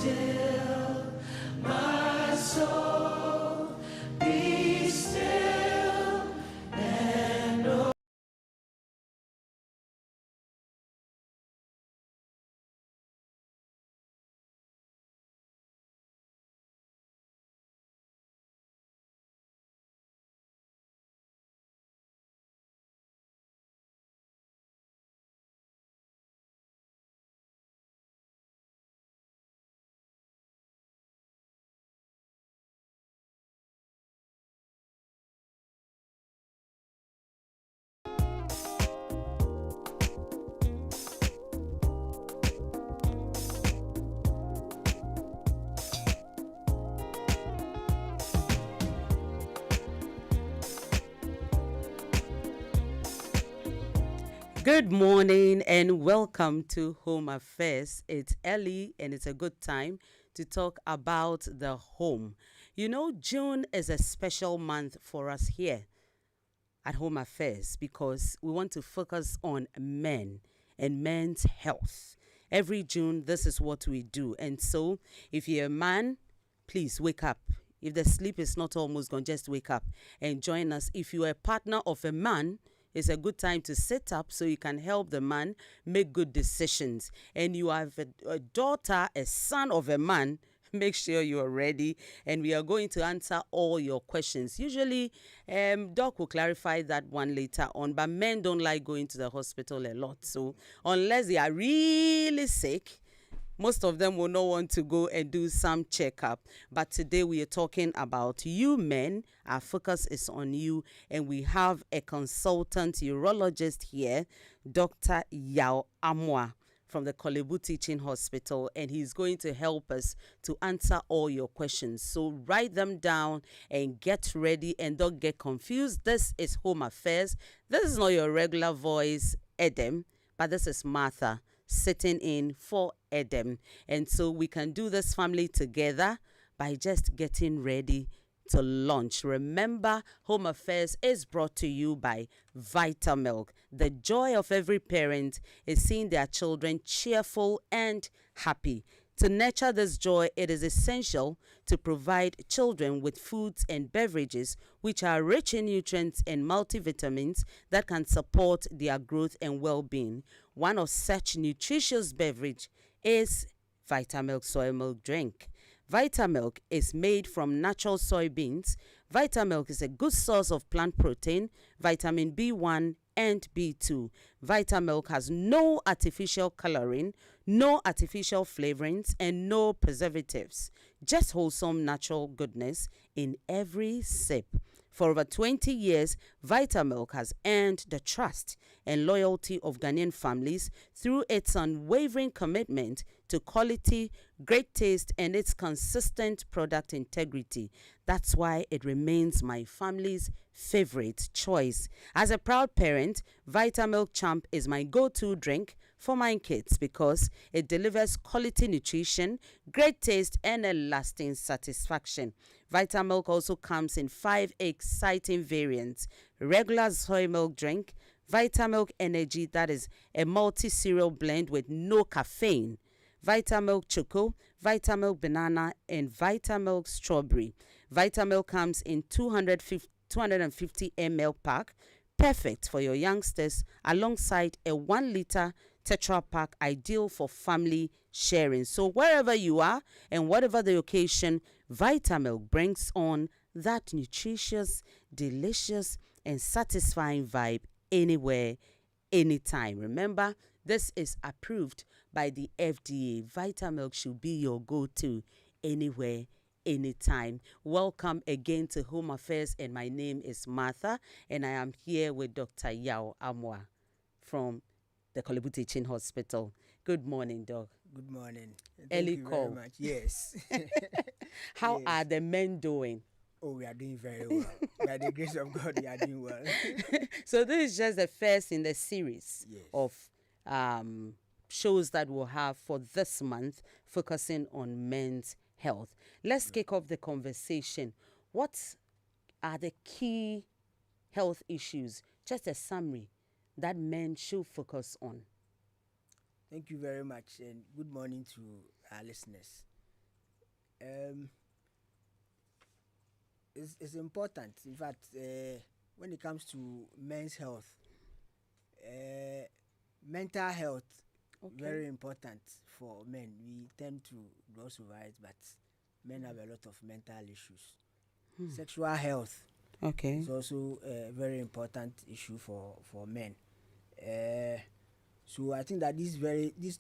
still, my soul, be still, and know. Good morning and welcome to Home Affairs. It's Ellie and it's a good time to talk about the home. You know, June is a special month for us here at Home Affairs because we want to focus on men and men's health. Every June, this is what we do. And so, if you're a man, please wake up. If the sleep is not almost gone, just wake up and join us. If you are a partner of a man, it's a good time to sit up so you can help the man make good decisions. And you have a daughter, a son of a man, make sure you are ready. And we are going to answer all your questions. Usually, Doc will clarify that one later on, but men don't like going to the hospital a lot. So unless they are really sick, most of them will not want to go and do some checkup. But today we are talking about you men. Our focus is on you. And we have a consultant urologist here, Dr. Yao Amwa from the Kolebu Teaching Hospital. And he's going to help us to answer all your questions. So write them down and get ready and don't get confused. This is Home Affairs. This is not your regular voice, Edem, but this is Martha sitting in for Edem. And so we can do this family together by just getting ready to launch. Remember, Home Affairs is brought to you by Vitamilk. The joy of every parent is seeing their children cheerful and happy. To nurture this joy, it is essential to provide children with foods and beverages which are rich in nutrients and multivitamins that can support their growth and well-being. One of such nutritious beverage is Vitamilk soy milk drink. Vitamilk is made from natural soybeans. Vitamilk is a good source of plant protein, vitamin B1 and B2. Vitamilk has no artificial coloring, no artificial flavorings, and no preservatives. Just wholesome natural goodness in every sip. For over 20 years, Vitamilk has earned the trust and loyalty of Ghanaian families through its unwavering commitment to quality, great taste, and its consistent product integrity. That's why it remains my family's favorite choice. As a proud parent, Vitamilk Champ is my go-to drink for my kids because it delivers quality nutrition, great taste, and a lasting satisfaction. Vitamilk also comes in 5 exciting variants: regular soy milk drink, Vitamilk Energy, that is a multi-cereal blend with no caffeine, Vitamilk Choco, Vitamilk Banana, and Vitamilk Strawberry. Vitamilk comes in 250 ml pack, perfect for your youngsters, alongside a 1 liter Tetra Pak, ideal for family sharing. So wherever you are and whatever the occasion, Vitamilk brings on that nutritious, delicious, and satisfying vibe anywhere, anytime. Remember, this is approved by the FDA. Vitamilk should be your go-to anywhere, anytime. Welcome again to Home Affairs, and my name is Martha, and I am here with Dr. Yao Amwa from the Kolebu Teaching Hospital. Good morning, Doc. Good morning. Ellie Thank you call. very much. Yes. How Yes. are the men doing? Oh, we are doing very well. By the grace of God, we are doing well. So this is just the first in the series Yes. of shows that we'll have for this month, focusing on men's health. Let's kick off the conversation. What are the key health issues? Just a summary that men should focus on. Thank you very much, and good morning to our listeners. Um, it's important. In fact, when it comes to men's health, uh, mental health Okay. very important for men. We tend to gloss over it, but men have a lot of mental issues. Sexual health Okay. is also a very important issue for men. Uh, so I think that these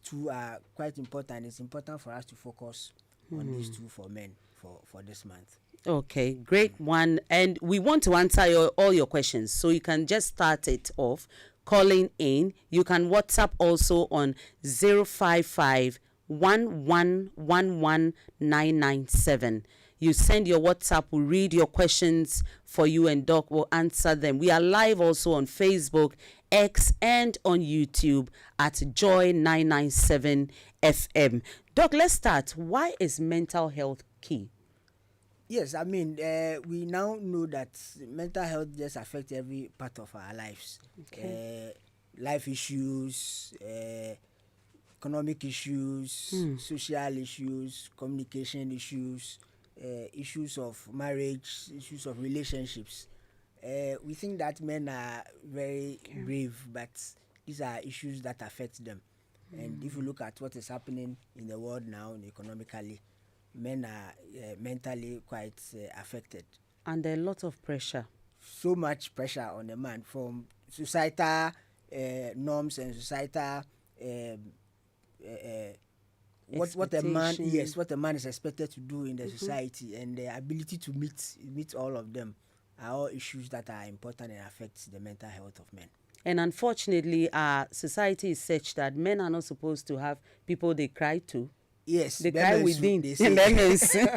two are quite important. It's important for us to focus on these two for men for this month. Okay, great one. And we want to answer all your questions. So you can just start it off calling in. You can WhatsApp also on 055 1111997. You send your WhatsApp, we'll read your questions for you and Doc will answer them. We are live also on Facebook, X, and on YouTube at Joy 997 FM. Doc, let's start. Why is mental health key? Yes, I mean, we now know that mental health just affects every part of our lives. Okay. Life issues, economic issues, social issues, communication issues, issues of marriage, issues of relationships. We think that men are very brave, but these are issues that affect them. And if you look at what is happening in the world now, economically, men are mentally quite affected. Under a lot of pressure. So much pressure on a man from societal norms and societal what a man what a man is expected to do in the society, and the ability to meet all of them are all issues that are important and affect the mental health of men. And unfortunately, our society is such that men are not supposed to have people they cry to. Yes, they cry within. They say.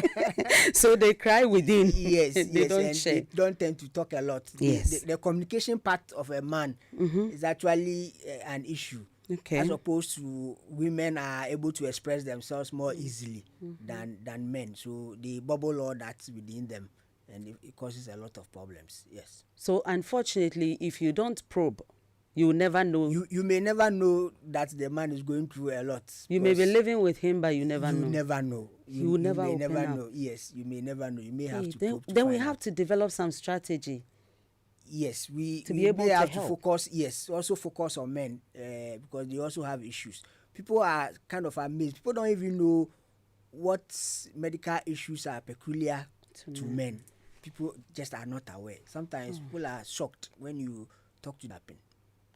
So they cry within. Yes, they yes, don't and share. they don't tend to talk a lot. Yes. The communication part of a man is actually an issue. Okay. As opposed to women are able to express themselves more easily than men. So they bubble all that within them, and it causes a lot of problems. Yes. So unfortunately, if you don't probe, you will never know. You may never know that the man is going through a lot. You may be living with him, but you never know. You never know. You will never may open never up. know. Yes, you may never know. You may have to then probe to then we find have out. to develop some strategy. Yes, we be able may to have help. to focus. Yes, also focus on men because they also have issues. People are kind of amazed. People don't even know what medical issues are peculiar to men. People just are not aware. Sometimes people are shocked when you talk to them.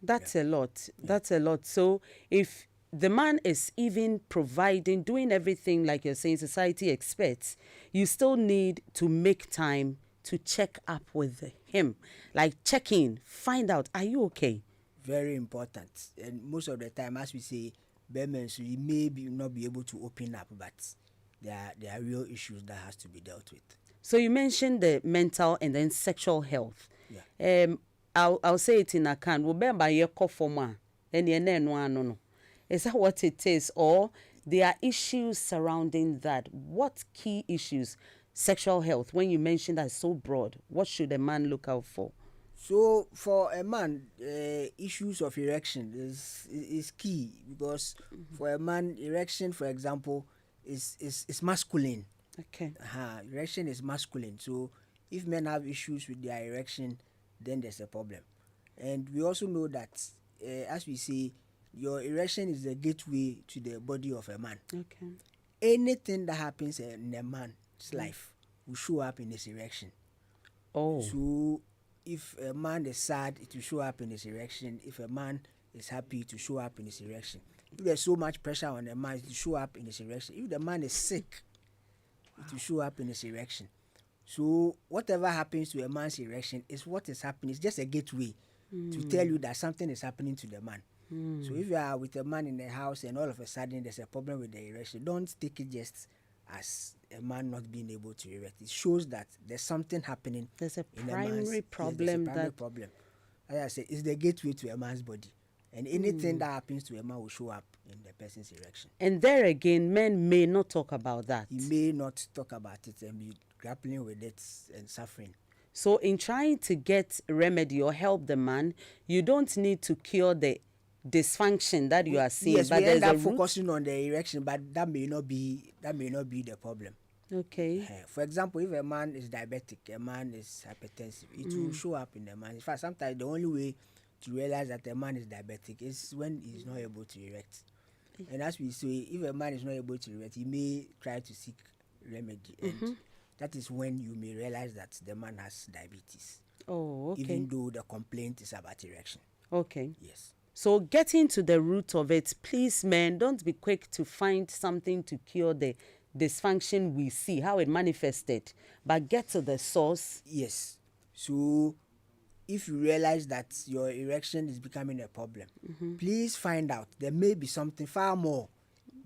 That's a lot. That's a lot. So if the man is even providing, doing everything like you're saying society expects, you still need to make time to check up with him. Like check in, find out, are you okay? Very important. And most of the time, as we say, women, so you may not be able to open up, but there are real issues that has to be dealt with. So you mentioned the mental and then sexual health. Yeah. I'll say it in a can. Is that what it is? Or there are issues surrounding that? What key issues? Sexual health, when you mention that, is so broad. What should a man look out for? So for a man, issues of erection is key because for a man, erection, for example, is masculine. Okay. Erection is masculine. So if men have issues with their erection, then there's a problem. And we also know that, as we say, your erection is the gateway to the body of a man. Okay. Anything that happens in a man's life will show up in his erection. Oh. So if a man is sad, it will show up in his erection. If a man is happy, it will show up in his erection. If there's so much pressure on a man, it will show up in his erection. If the man is sick, it will show up in his erection. So whatever happens to a man's erection is what is happening. It's just a gateway to tell you that something is happening to the man. So if you are with a man in the house and all of a sudden there's a problem with the erection, don't take it just as a man not being able to erect. It shows that there's something happening. There's a in primary problem. Yes, there's a primary problem. As I said, it's the gateway to a man's body. And anything that happens to a man will show up in the person's erection. And there again, men may not talk about that. He may not talk about it and be grappling with it and suffering. So in trying to get remedy or help the man, you don't need to cure the dysfunction that you are seeing. Yes, but we end there's up a root. focusing on the erection, but that may not be the problem. Okay. For example, if a man is diabetic, a man is hypertensive, it will show up in the man. In fact, sometimes the only way to realize that a man is diabetic is when he's not able to erect. And as we say, if a man is not able to erect, he may try to seek remedy, and that is when you may realize that the man has diabetes. Oh, okay. Even though the complaint is about erection. Okay. Yes. So getting to the root of it, please, men, don't be quick to find something to cure the dysfunction we see, how it manifested, but get to the source. Yes. So if you realize that your erection is becoming a problem, please find out. There may be something far more.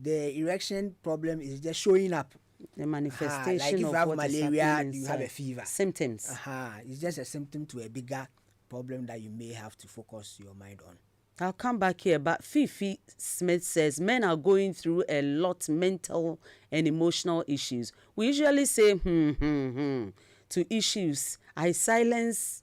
The erection problem is just showing up. The manifestation like if you of have what is malaria, happening you inside. have a fever. Symptoms. It's just a symptom to a bigger problem that you may have to focus your mind on. I'll come back here, but Fifi Smith says men are going through a lot mental and emotional issues. We usually say to issues. I silence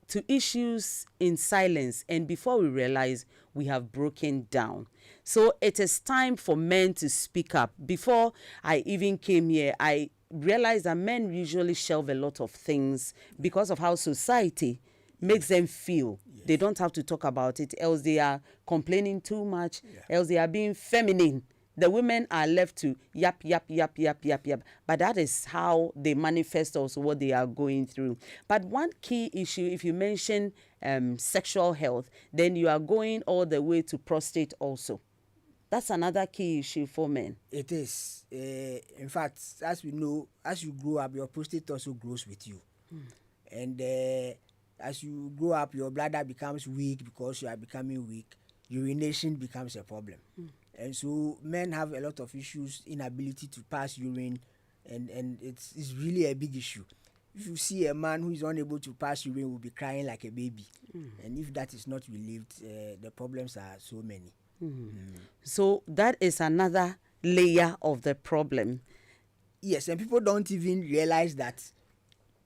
to issues in silence, and before we realize we have broken down. So it is time for men to speak up. Before I even came here, I realized that men usually shelve a lot of things because of how society makes them feel. Yes. They don't have to talk about it, else they are complaining too much, else they are being feminine. The women are left to yap. But that is how they manifest also what they are going through. But one key issue, if you mention sexual health, then you are going all the way to prostate also. That's another key issue for men. It is. In fact, as we know, as you grow up, your prostate also grows with you. And as you grow up, your bladder becomes weak because you are becoming weak. Urination becomes a problem. And so men have a lot of issues, inability to pass urine, and it's really a big issue. If you see a man who is unable to pass urine, will be crying like a baby. And if that is not relieved, the problems are so many. So that is another layer of the problem. Yes, and people don't even realize that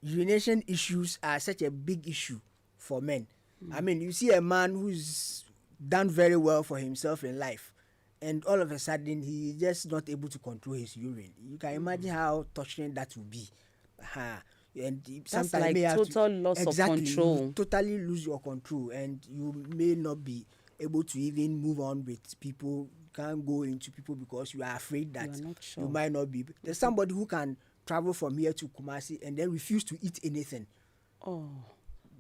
urination issues are such a big issue for men. I mean, you see a man who's done very well for himself in life, and all of a sudden he's just not able to control his urine. You can imagine how torturing that will be. And that's like total loss of control. You totally lose your control, and you may not be able to even move on with people. You can't go into people because you are afraid that you might not be. There's somebody who can travel from here to Kumasi and then refuse to eat anything.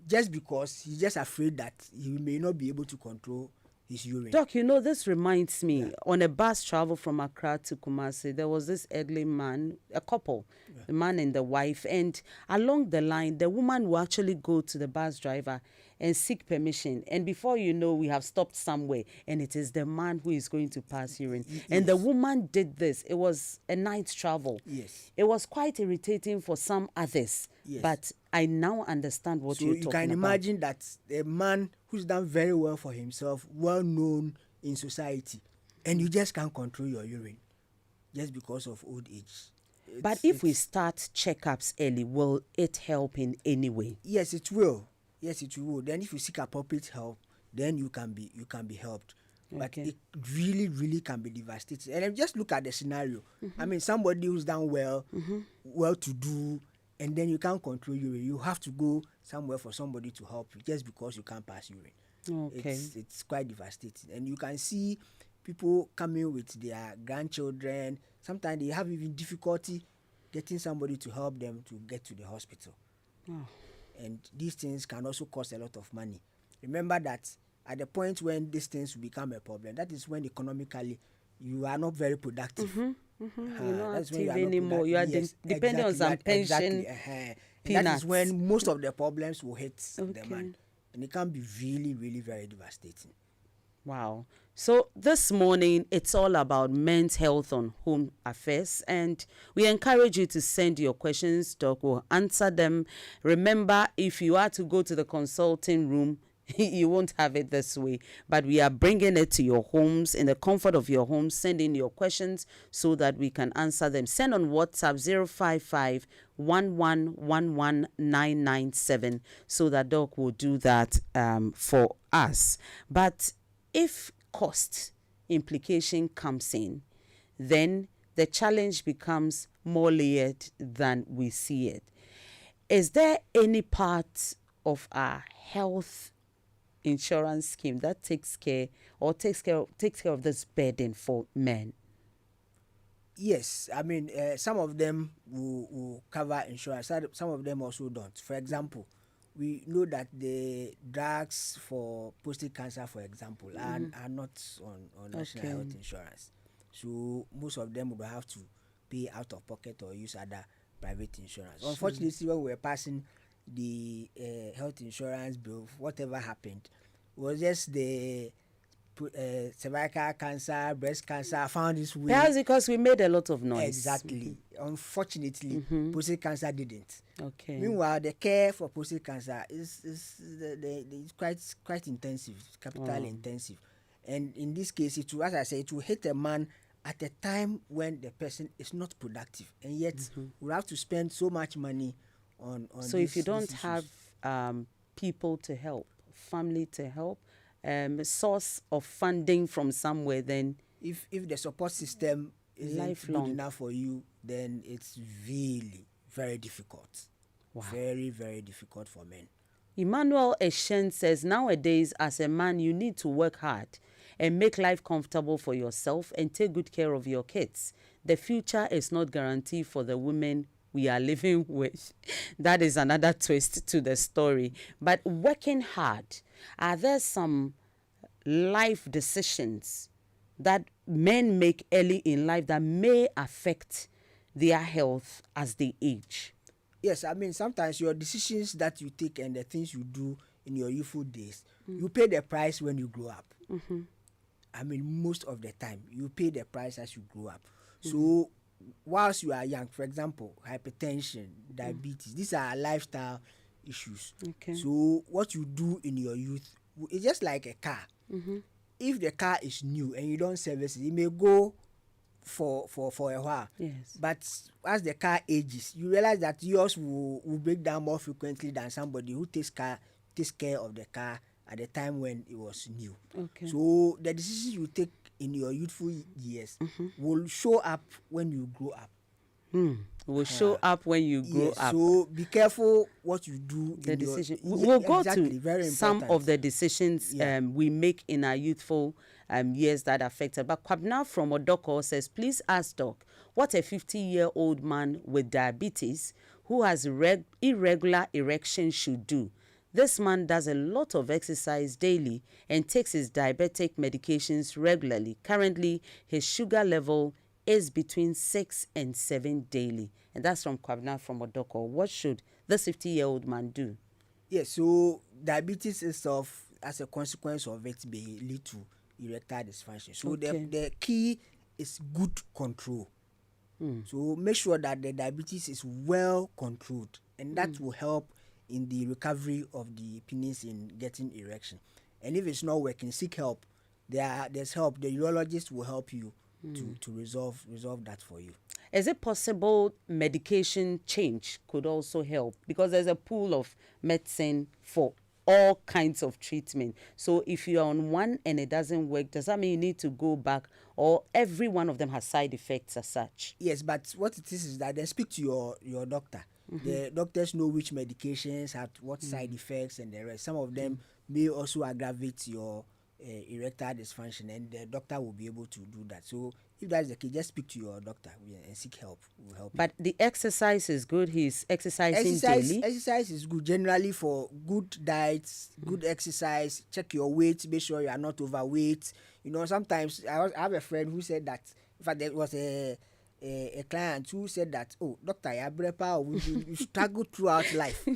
Just because he's just afraid that he may not be able to control his urine. Doc, you know, this reminds me, on a bus travel from Accra to Kumasi, there was this elderly man, a couple, the man and the wife, and along the line, the woman will actually go to the bus driver and seek permission. And before you know, we have stopped somewhere, and it is the man who is going to pass urine. Yes. And the woman did this. It was a night travel. Yes. It was quite irritating for some others. Yes. But I now understand what you're talking about. So you can imagine that a man who's done very well for himself, well known in society, and you just can't control your urine just because of old age. But if we start checkups early, will it help in any way? Yes, it will. Yes, it will. Then if you seek appropriate help, then you can be helped. Okay. But it really can be devastating. And just look at the scenario. I mean, somebody who's done well, well to do, and then you can't control urine. You have to go somewhere for somebody to help you just because you can't pass urine. Okay. It's quite devastating. And you can see people coming with their grandchildren. Sometimes they have even difficulty getting somebody to help them to get to the hospital. And these things can also cost a lot of money. Remember that at the point when these things will become a problem, that is when economically you are not very productive. You're not active anymore. You are depending on some pension. That is when most of the problems will hit the man. And it can be really very devastating. Wow. So this morning, it's all about men's health on home affairs, and we encourage you to send your questions. Doc will answer them. Remember, if you are to go to the consulting room, you won't have it this way, but we are bringing it to your homes, in the comfort of your homes. Send in your questions so that we can answer them. Send on WhatsApp 055 1111997 so that Doc will do that for us. But if cost implication comes in, then the challenge becomes more layered than we see it. Is there any part of our health insurance scheme that takes care of this burden for men? Yes, I mean, some of them will cover insurance. Some of them also don't. For example, we know that the drugs for prostate cancer, for example, are not on national health insurance. So most of them would have to pay out of pocket or use other private insurance. Unfortunately, when we were passing the health insurance bill, whatever happened was just the cervical cancer, breast cancer found its way. Perhaps because we made a lot of noise. Exactly. Unfortunately, prostate cancer didn't. Okay. Meanwhile, the care for prostate cancer is quite intensive, capital intensive, and in this case, as I say, it will hit a man at a time when the person is not productive, and yet we have to spend so much money on. So if you don't have people to help, family to help, source of funding from somewhere, then if the support system isn't good enough for you, then it's really very difficult. Wow. Very, very difficult for men. Emmanuel Eshen says, nowadays, as a man, you need to work hard and make life comfortable for yourself and take good care of your kids. The future is not guaranteed for the women we are living with. That is another twist to the story. But working hard, are there some life decisions that men make early in life that may affect their health as they age? Yes, I mean, sometimes your decisions that you take and the things you do in your youthful days, you pay the price when you grow up. I mean, most of the time, you pay the price as you grow up. So, whilst you are young, for example, hypertension, diabetes, these are lifestyle issues. Okay. So, what you do in your youth, it's just like a car. If the car is new and you don't service it, it may go for a while. Yes. But as the car ages, you realize that yours will break down more frequently than somebody who takes care of the car at the time when it was new. Okay. So the decisions you take in your youthful years will show up when you grow up. Will show up when you grow up. So be careful what you do. The decision. We'll go exactly, to some of the decisions we make in our youthful years that affected. But Kwabna from Odoko says, please ask Doc, what a 50-year-old man with diabetes who has irregular erection should do. This man does a lot of exercise daily and takes his diabetic medications regularly. Currently, his sugar level is between 6 and 7 daily. And that's from Kwabna from Odoko. What should this 50-year-old man do? Yes, so diabetes itself, as a consequence of it, may lead to erectile dysfunction. So the key is good control. So make sure that the diabetes is well controlled, and that will help in the recovery of the penis in getting erection. And if it's not working, seek help. There's help. The urologist will help you to resolve that for you. Is it possible medication change could also help? Because there's a pool of medicine for all kinds of treatment. So if you're on one and it doesn't work, does that mean you need to go back, or every one of them has side effects as such? Yes, but what it is that they speak to your doctor. The doctors know which medications have what side effects and the rest. Some of them may also aggravate your erectile dysfunction, and the doctor will be able to do that. So if that's the case, just speak to your doctor and seek help. Will help. But the exercise is good. He's exercising daily. Exercise is good generally for good diets, good exercise. Check your weight. Make sure you are not overweight. You know, sometimes I have a friend who said that. In fact, there was a client who said that, oh, doctor, you struggle throughout life.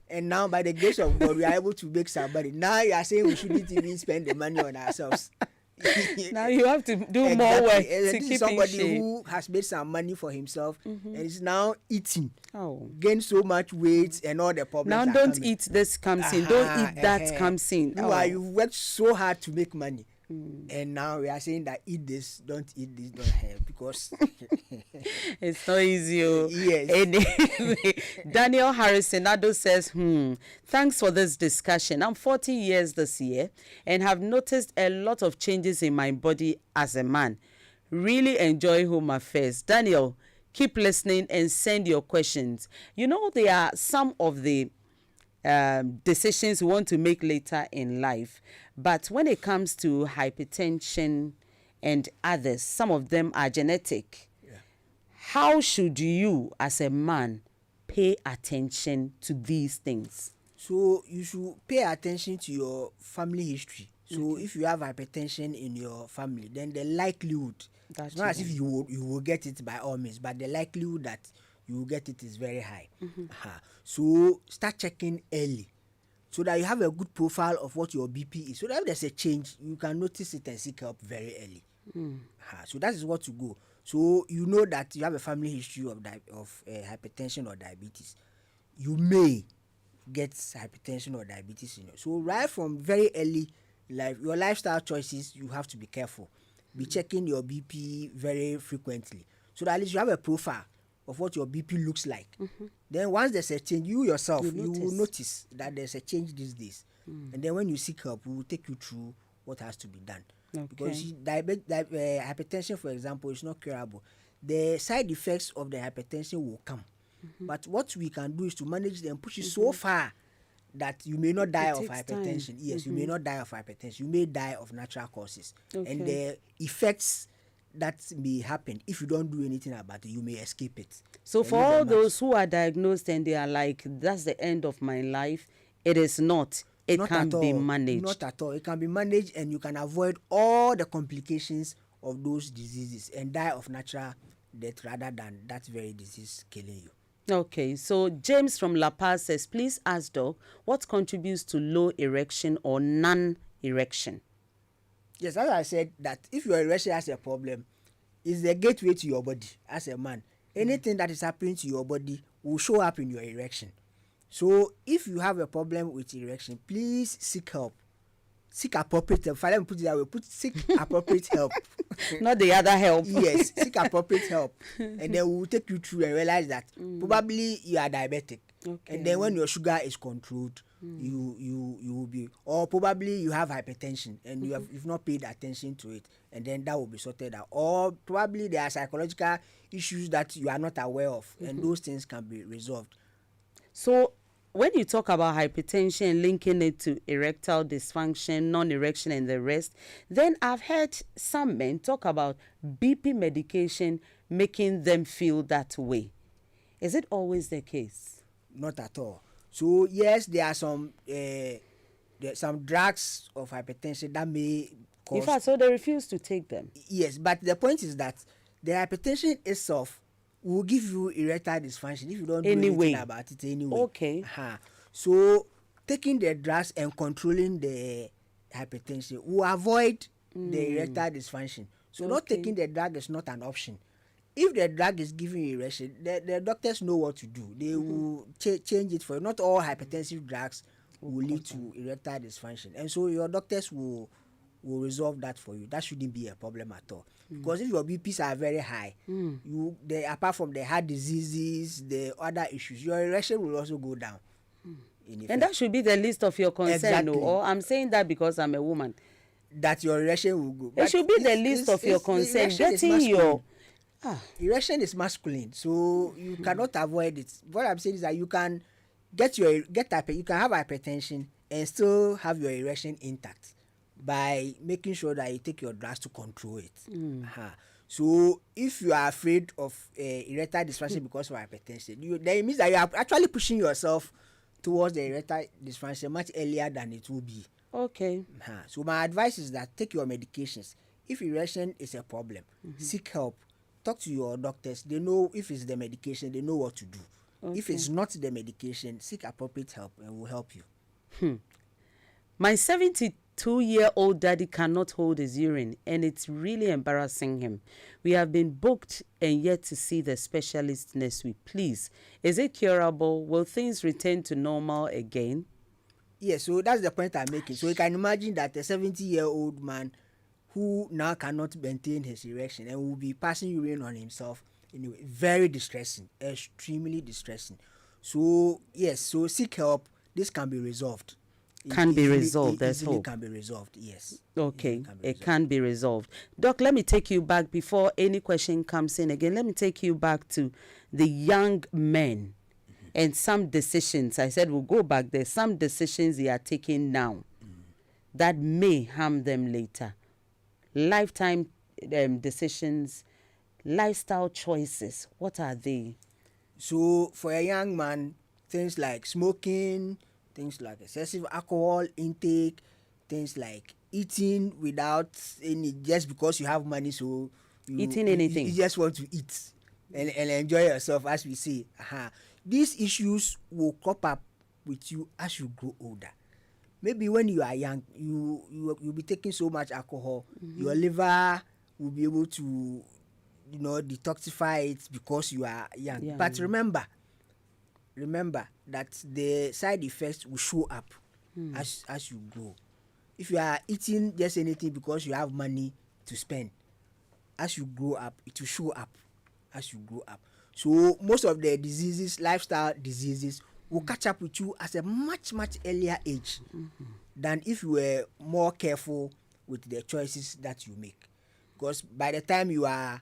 And now, by the grace of God, we are able to make somebody. Now you are saying we shouldn't even spend the money on ourselves. Now you have to do more work to keep somebody in shape. who has made some money for himself and is now eating, gain so much weight and all the problems. Now don't eat this comes in. Don't eat that comes in. You worked so hard to make money. And now we are saying that eat this, don't have, because it's not easy. Yes. Anyway, Daniel Harrison Ado says, thanks for this discussion. I'm 40 years this year and have noticed a lot of changes in my body as a man. really enjoy Home Affairs. Daniel, keep listening and send your questions. You know, there are some of the decisions we want to make later in life, but when it comes to hypertension and others, some of them are genetic. Yeah. How should you, as a man, pay attention to these things? So you should pay attention to your family history. So if you have hypertension in your family, then the likelihood, That it's not as you if you will get it by all means, but the likelihood that you will get it is very high. So start checking early, so that you have a good profile of what your BP is. So that if there's a change, you can notice it and seek help very early. So that is what to go. So you know that you have a family history of hypertension or diabetes. You may get hypertension or diabetes in you. So right from very early life, your lifestyle choices, you have to be careful. Be checking your BP very frequently, so that at least you have a profile of what your BP looks like. Then once there's a change, you yourself, you will notice that there's a change these days. And then when you seek help, we will take you through what has to be done. Because hypertension, for example, is not curable. The side effects of the hypertension will come. But what we can do is to manage them, push it so far that you may not die of hypertension. Yes, you may not die of hypertension. You may die of natural causes. And the effects that may happen, if you don't do anything about it, you may escape it. So for all those who are diagnosed and they are like, that's the end of my life, it is not. It can be managed. Not at all. It can be managed, and you can avoid all the complications of those diseases and die of natural death rather than that very disease killing you. Okay, so James from La Paz says, please ask Doc, what contributes to low erection or non-erection? Yes, as I said, that if your erection has a problem, it's the gateway to your body as a man. Anything that is happening to your body will show up in your erection. So if you have a problem with erection, please seek help. Seek appropriate help. Let me put it that way. Seek appropriate help. Not the other help. Yes, seek appropriate help. And then we will take you through and realize that probably you are diabetic. And then when your sugar is controlled, you will be, or probably you have hypertension and you've not paid attention to it, and then that will be sorted out. Or probably there are psychological issues that you are not aware of, and those things can be resolved. So when you talk about hypertension, linking it to erectile dysfunction, non-erection and the rest, then I've heard some men talk about BP medication making them feel that way. Is it always the case? Not at all. So yes, there are some drugs of hypertension that may cause... In fact, so they refuse to take them. Yes, but the point is that the hypertension itself will give you erectile dysfunction if you don't do anything about it anyway. Okay. So taking the drugs and controlling the hypertension will avoid the erectile dysfunction. So not taking the drug is not an option. If the drug is giving you erection, the doctors know what to do. They will change it for you. Not all hypertensive drugs will lead to erectile dysfunction. And so your doctors will resolve that for you. That shouldn't be a problem at all. Because if your BPs are very high, apart from the heart diseases, the other issues, your erection will also go down. And that should be the least of your concern. Exactly. Or I'm saying that because I'm a woman. That your erection will go. It should be the least of your concern. Getting your... Erection is masculine, so you cannot avoid it. What I'm saying is that you can you can have hypertension and still have your erection intact by making sure that you take your drugs to control it. So if you are afraid of erectile dysfunction because of hypertension, then it means that you are actually pushing yourself towards the erectile dysfunction much earlier than it will be. Okay. So my advice is that take your medications. If erection is a problem, seek help. Talk to your doctors. They know if it's the medication, they know what to do. If it's not the medication, seek appropriate help and we'll help you. My 72-year-old daddy cannot hold his urine and it's really embarrassing him. We have been booked and yet to see the specialist next week. Please, is it curable? Will things return to normal again? Yes, so that's the point I'm making. So you can imagine that a 70-year-old man who now cannot maintain his erection and will be passing urine on himself, anyway, very distressing, extremely distressing. So yes, so seek help. This can be resolved. can be resolved. There's easily hope. can be resolved. Yes. Okay, it can be resolved. Doc, let me take you back before any question comes in again. Let me take you back to the young men and some decisions. I said we'll go back there. Some decisions they are taking now that may harm them later. Lifetime decisions, lifestyle choices. What are they? So for a young man, things like smoking, things like excessive alcohol intake, things like eating without any, just because you have money, so Eating anything. you just want to eat and enjoy yourself, as we say. These issues will crop up with you as you grow older. Maybe when you are young, you'll be taking so much alcohol, your liver will be able to, detoxify it because you are young. But remember that the side effects will show up as you grow. If you are eating just anything because you have money to spend, as you grow up, it will show up as you grow up. So most of the diseases, lifestyle diseases, will catch up with you at a much, much earlier age than if you were more careful with the choices that you make. Because by the time you are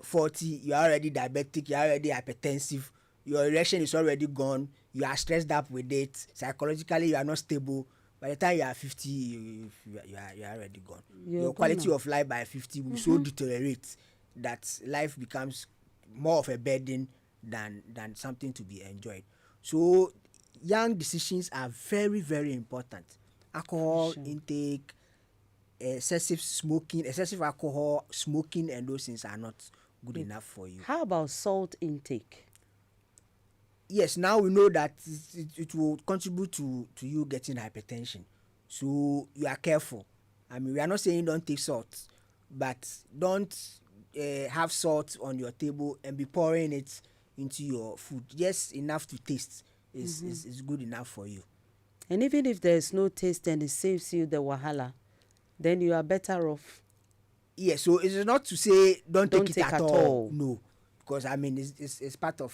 40, you are already diabetic, you are already hypertensive, your erection is already gone, you are stressed up with it, psychologically you are not stable. By the time you are 50, you are already gone. Your quality of life by 50 will so deteriorate that life becomes more of a burden than something to be enjoyed. So young decisions are very, very important. Alcohol intake, excessive smoking, excessive alcohol, smoking, and those things are not good enough for you. How about salt intake? Yes, now we know that it will contribute to you getting hypertension. So you are careful. I mean, we are not saying don't take salt, but don't have salt on your table and be pouring it into your food. Just enough to taste is good enough for you. And even if there's no taste and it saves you the wahala, then you are better off. Yes, so it's not to say don't take it at all. No, because I mean it's part of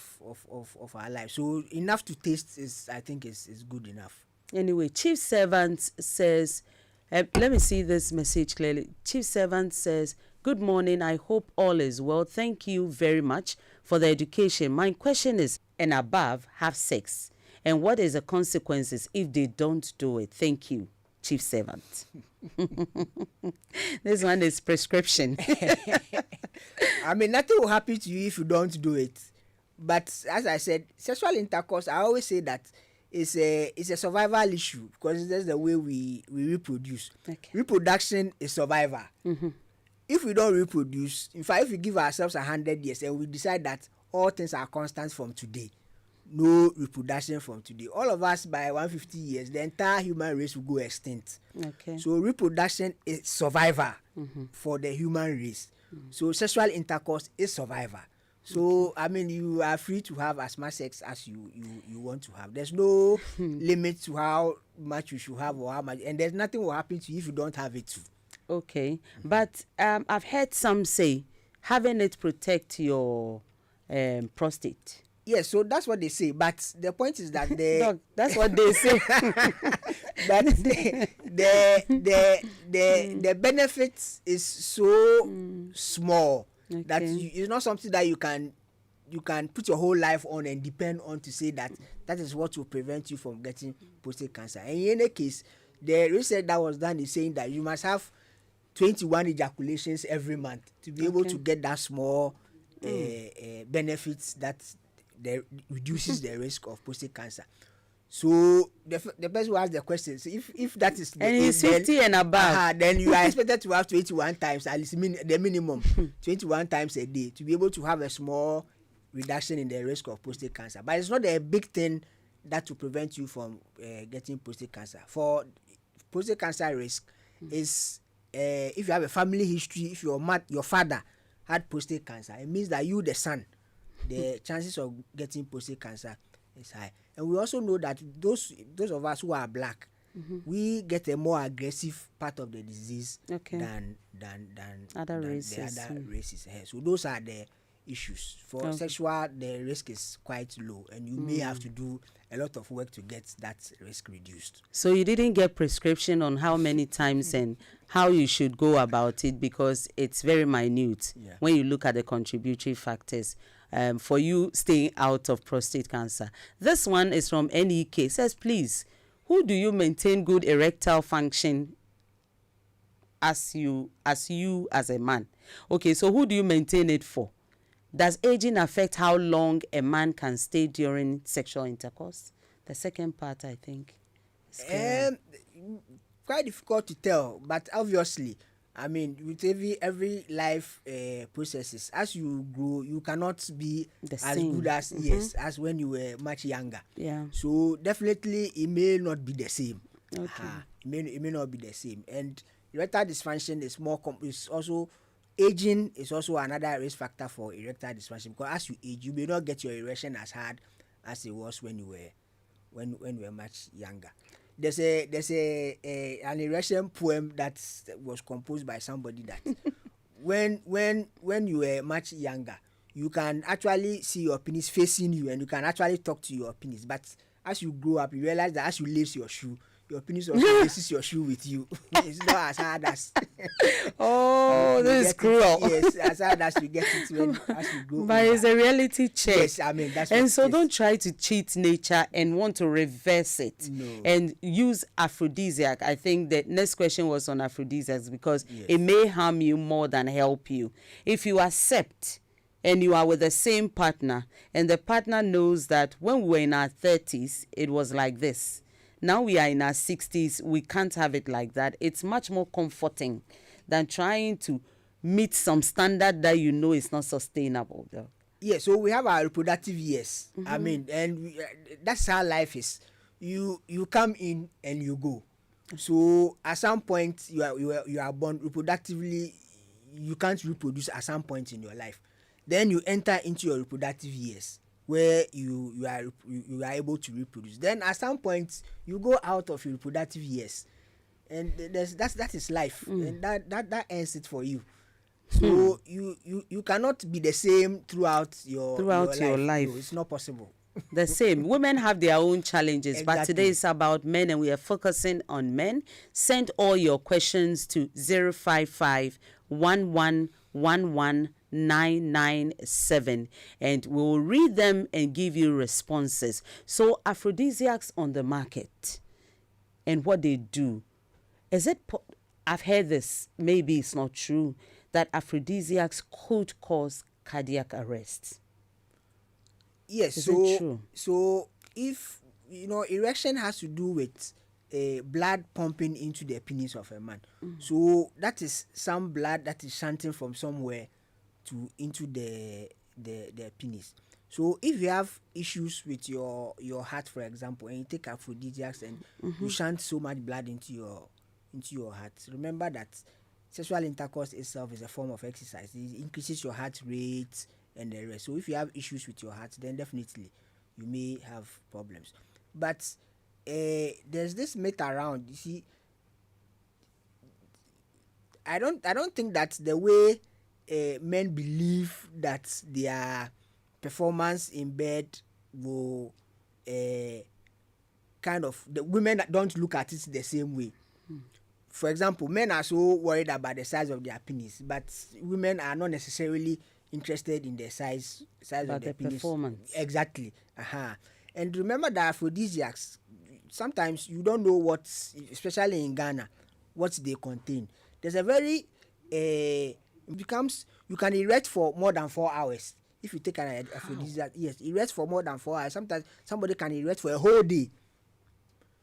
our life. So enough to taste I think is good enough. Anyway, Chief Servant says, let me see this message clearly. Chief Servant says, good morning. I hope all is well. Thank you very much for the education. My question is, and above have sex, and what is the consequences if they don't do it? Thank you, Chief Servant. This one is prescription. I mean, nothing will happen to you if you don't do it. But as I said, sexual intercourse, I always say that it's a survival issue because that's the way we reproduce. Okay. Reproduction is survival. If we don't reproduce, in fact, if we give ourselves 100 years and we decide that all things are constant from today, no reproduction from today, all of us by 150 years, the entire human race will go extinct. Okay. So reproduction is survival for the human race. So sexual intercourse is survival. So I mean, you are free to have as much sex as you want to have. There's no limit to how much you should have or how much, and there's nothing will happen to you if you don't have it too. Okay, but I've heard some say having it protect your prostate. Yes, so that's what they say. But the point is that Doc, that's what they say. But the benefits is so small that it's not something that you can put your whole life on and depend on to say that is what will prevent you from getting prostate cancer. And in any case, the research that was done is saying that you must have 21 ejaculations every month to be able to get that small benefits that reduces the risk of prostate cancer. So the person who asked the question, so if that is and he's 50 and above, then you are expected to have 21 times, at least the minimum 21 times a day to be able to have a small reduction in the risk of prostate cancer. But it's not a big thing that will prevent you from getting prostate cancer. For prostate cancer risk is if you have a family history, if your father had prostate cancer, it means that you, the son, the chances of getting prostate cancer is high. And we also know that those of us who are black, we get a more aggressive part of the disease than other races. The other races. So those are the issues. For Okay. sexual, the risk is quite low, and you may have to do a lot of work to get that risk reduced. So you didn't get prescription on how many times and how you should go about it, because it's very minute Yeah. when you look at the contributory factors for you staying out of prostate cancer. This one is from NEK. Says, please, who do you maintain good erectile function as as a man? Okay, so who do you maintain it for? Does aging affect how long a man can stay during sexual intercourse? The second part, I think. is clear. Quite difficult to tell, but obviously, I mean, with every life processes, as you grow, you cannot be The as same. good as yes as when you were much younger. Yeah. So definitely, it may not be the same. Okay. It may not be the same, and erectile dysfunction is is also aging is also another risk factor for erectile dysfunction, because as you age, you may not get your erection as hard as it was when you were when you were much younger. There's an erection poem that was composed by somebody that when you were much younger, you can actually see your penis facing you, and you can actually talk to your penis. But as you grow up, you realize that as you lace your shoe, your penis also laces your shoe with you. It's not as hard as Oh, you this is get it. cruel. Yes, as hard as you get it as you grow But it's older. a reality check. Yes, I mean that's And what so it is. don't try to cheat nature and want to reverse it. No. And use aphrodisiac. I think the next question was on aphrodisiacs, because Yes. it may harm you more than help you. If you accept and you are with the same partner, and the partner knows that when we were in our 30s, it was like this. Now we are in our 60s, we can't have it like that. It's much more comforting than trying to meet some standard that you know is not sustainable, though. Yeah, so we have our reproductive years. I mean, and that's how life is. You come in and you go. So at some point you are born reproductively. You can't reproduce at some point in your life. Then you enter into your reproductive years where you are able to reproduce. Then at some point you go out of your reproductive years, and that is life, and that ends it for you. So you cannot be the same throughout your life. No, it's not possible. The same. Women have their own challenges, but Exactly. today is about men, and we are focusing on men. Send all your questions to 055 997, and we will read them and give you responses. So, aphrodisiacs on the market and what they do. Is it? I've heard this. Maybe it's not true that aphrodisiacs could cause cardiac arrest. Yes, Is it true? so if erection has to do with blood pumping into the penis of a man. So that is some blood that is shunting from somewhere into the penis. So if you have issues with your heart, for example, and you take aphrodisiacs and you shunt so much blood into your heart, remember that sexual intercourse itself is a form of exercise. It increases your heart rate and the rest. So if you have issues with your heart, then definitely you may have problems. But there's this myth around. You see, I don't think that the way men believe that their performance in bed will kind of, the women don't look at it the same way. For example, men are so worried about the size of their penis, but women are not necessarily interested in the size About of their the penis. performance. Exactly. And remember that aphrodisiacs, sometimes you don't know what, especially in Ghana, what they contain. There's a very you can erect for more than 4 hours if you take an aphrodisiac. Yes, erect for more than 4 hours. Sometimes somebody can erect for a whole day,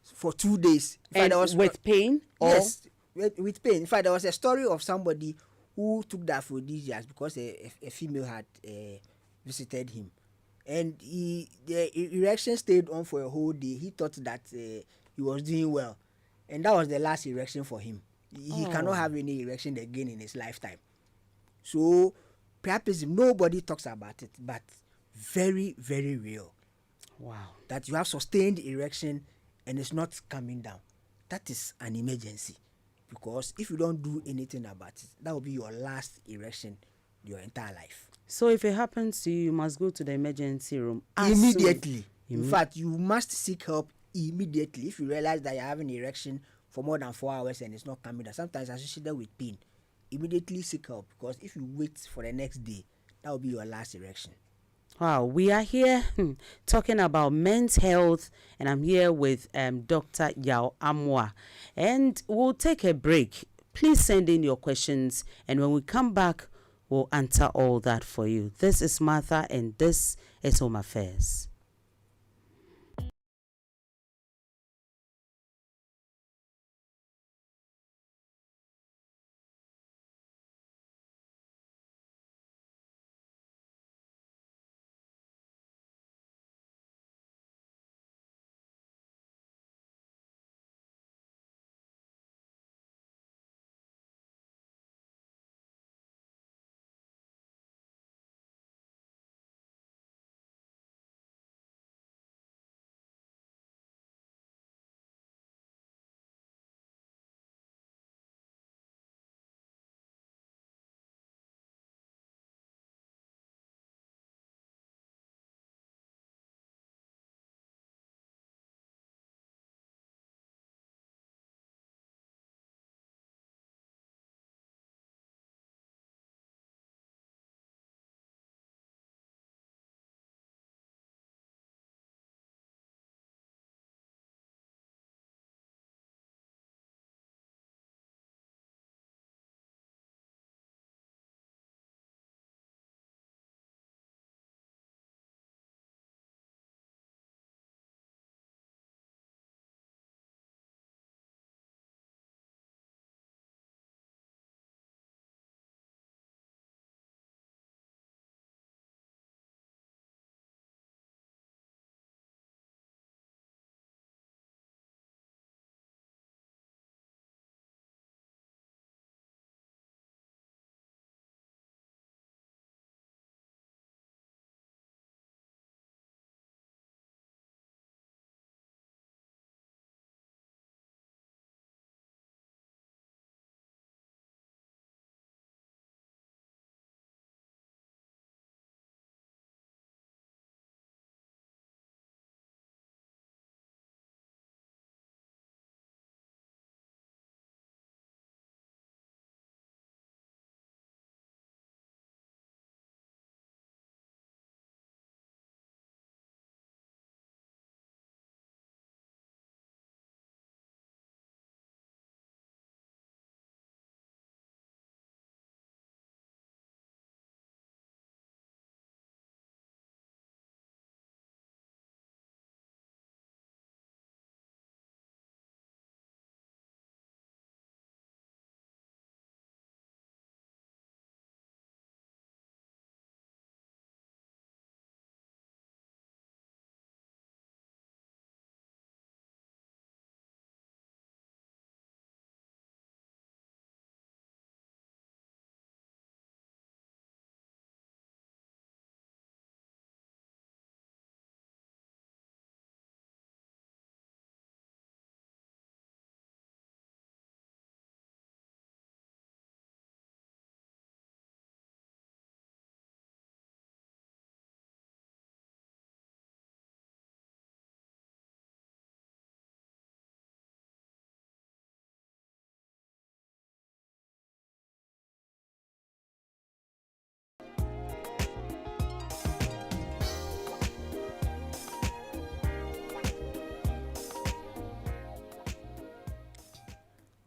for 2 days. In fact, And there was with pain? yes, with pain. In fact, there was a story of somebody who took the aphrodisiacs because a female had visited him, and the erection stayed on for a whole day. He thought that he was doing well, and that was the last erection for him. He cannot have any erection again in his lifetime. So priapism, nobody talks about it, but very, very real. Wow. That you have sustained erection and it's not coming down. That is an emergency, because if you don't do anything about it, that will be your last erection your entire life. So if it happens to you, you must go to the emergency room as Immediately. soon. In fact, you must seek help immediately if you realize that you're having erection for more than 4 hours and it's not coming down. Sometimes associated with pain. Immediately seek help, because if you wait for the next day, that will be your last erection. Wow, we are here talking about men's health, and I'm here with Dr. Yao Acquah, and we'll take a break. Please send in your questions, and when we come back, we'll answer all that for you. This is Martha, and this is Home Affairs.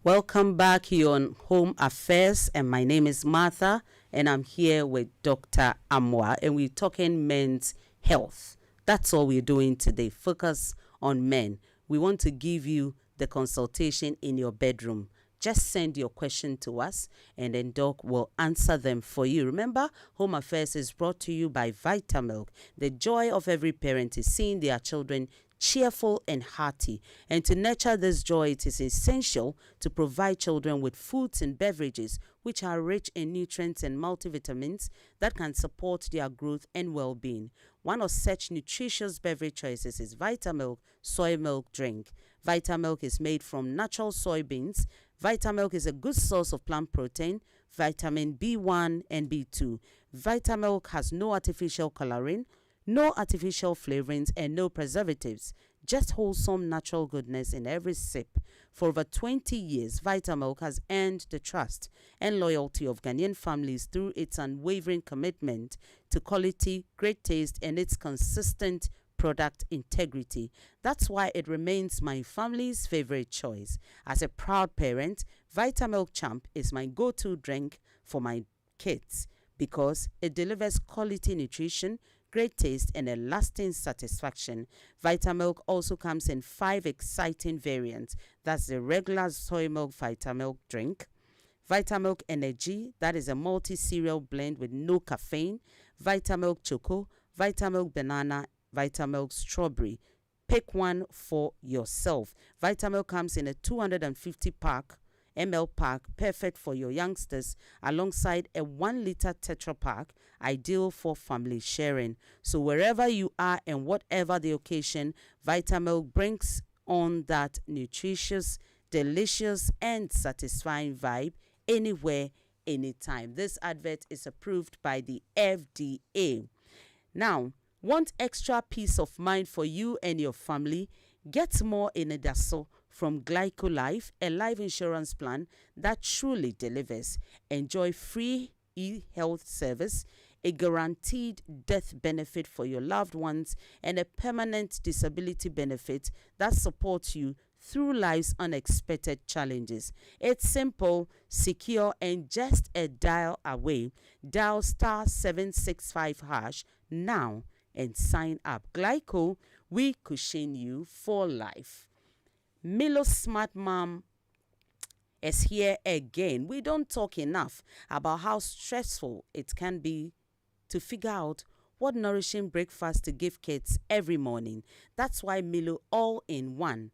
Welcome back here on Home Affairs, and my name is Martha, and I'm here with Dr. Acquah, and we're talking men's health. That's all we're doing today. Focus on men. We want to give you the consultation in your bedroom. Just send your question to us, and then Doc will answer them for you. Remember, Home Affairs is brought to you by Vitamilk. The joy of every parent is seeing their children cheerful and hearty. And to nurture this joy, it is essential to provide children with foods and beverages which are rich in nutrients and multivitamins that can support their growth and well-being. One of such nutritious beverage choices is Vitamilk soy milk drink. Vitamilk is made from natural soybeans. Vitamilk is a good source of plant protein, vitamin B1 and B2. Vitamilk has no artificial coloring, no artificial flavorings, and no preservatives. Just wholesome natural goodness in every sip. For over 20 years, Vitamilk has earned the trust and loyalty of Ghanaian families through its unwavering commitment to quality, great taste, and its consistent product integrity. That's why it remains my family's favorite choice. As a proud parent, Vitamilk Champ is my go-to drink for my kids because it delivers quality nutrition, great taste, and a lasting satisfaction. Vitamilk also comes in 5 exciting variants. That's the regular soy milk Vitamilk drink, Vitamilk Energy, that is a multi-cereal blend with no caffeine, Vitamilk Choco, Vitamilk Banana, Vitamilk Strawberry. Pick one for yourself. Vitamilk comes in a 250 ml pack, perfect for your youngsters, alongside a 1 liter Tetra pack, ideal for family sharing. So wherever you are and whatever the occasion, Vitamilk brings on that nutritious, delicious, and satisfying vibe anywhere, anytime. This advert is approved by the FDA. Now, want extra peace of mind for you and your family? Get more in a Dasso from Glyco Life, a life insurance plan that truly delivers. Enjoy free e-health service, a guaranteed death benefit for your loved ones, and a permanent disability benefit that supports you through life's unexpected challenges. It's simple, secure, and just a dial away. Dial *765# now and sign up. Glyco, we cushion you for life. Milo Smart Mom is here again. We don't talk enough about how stressful it can be to figure out what nourishing breakfast to give kids every morning. That's why Milo All-in-One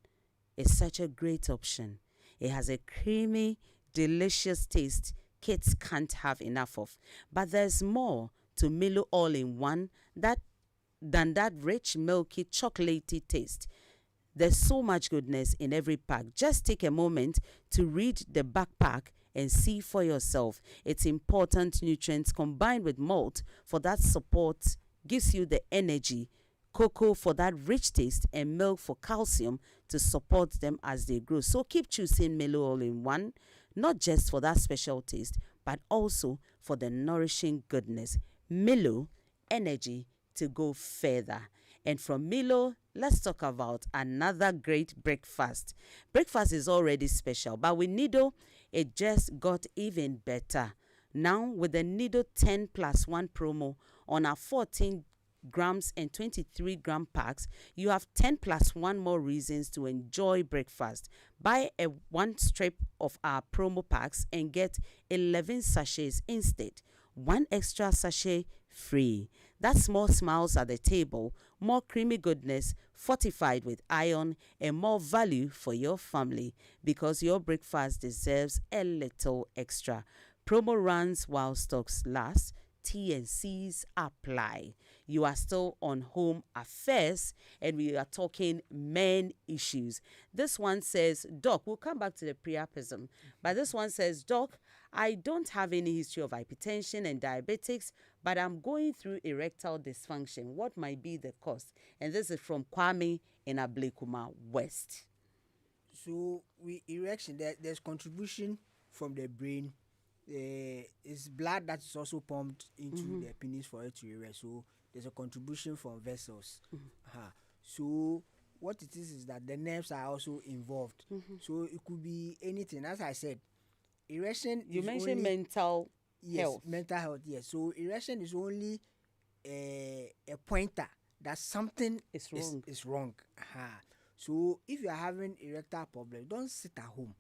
is such a great option. It has a creamy, delicious taste kids can't have enough of. But there's more to Milo All-in-One than that rich, milky, chocolatey taste. There's so much goodness in every pack. Just take a moment to read the backpack and see for yourself. Its important nutrients combined with malt for that support gives you the energy, cocoa for that rich taste, and milk for calcium to support them as they grow. So keep choosing Milo All-in-One, not just for that special taste, but also for the nourishing goodness. Milo, energy to go further. And from Milo, let's talk about another great breakfast. Breakfast is already special, but with Nido, it just got even better. Now, with the Nido 10+1 promo on our 14 grams and 23 gram packs, you have 10+1 more reasons to enjoy breakfast. Buy a 1 strip of our promo packs and get 11 sachets instead. 1 extra sachet free. That's more smiles at the table, more creamy goodness fortified with iron, and more value for your family, because your breakfast deserves a little extra. Promo runs while stocks last. T&Cs apply. You are still on Home Affairs, and we are talking men issues. This one says, Doc, we'll come back to the priapism, but this one says, Doc, I don't have any history of hypertension and diabetics, but I'm going through erectile dysfunction. What might be the cause? And this is from Kwame in Ablekuma West. So, erection, there's contribution from the brain. It's blood that is also pumped into the penis for it to erect. So there's a contribution from vessels. So what it is that the nerves are also involved. So it could be anything. As I said, erection. You mentioned mental health. Mental health. Yes. So erection is only a pointer that something is wrong. So if you are having erectile problem, don't sit at home.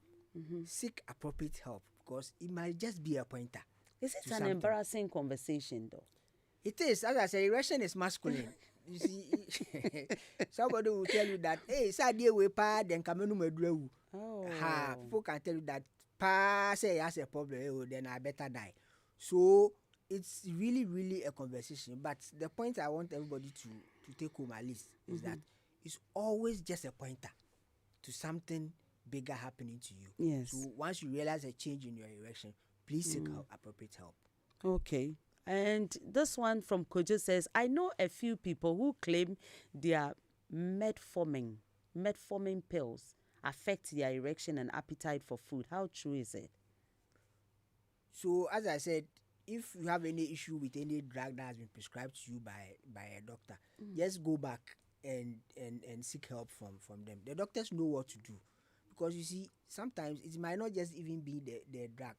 Seek appropriate help, because it might just be a pointer. Is it an embarrassing conversation, though? It is. As I say, erection is masculine. You see, somebody will tell you that, hey, sadie we pa then kamenu medrewu. People can tell you that pa say he has a problem, then I better die. So it's really, really a conversation. But the point I want everybody to take home at least is that it's always just a pointer to something bigger happening to you. Yes. So once you realize a change in your erection, please seek appropriate help. Okay. And this one from Kojo says, I know a few people who claim their metformin pills affect their erection and appetite for food. How true is it? So as I said, if you have any issue with any drug that has been prescribed to you by a doctor, just go back and seek help from them. The doctors know what to do, because you see, sometimes it might not just even be the drug.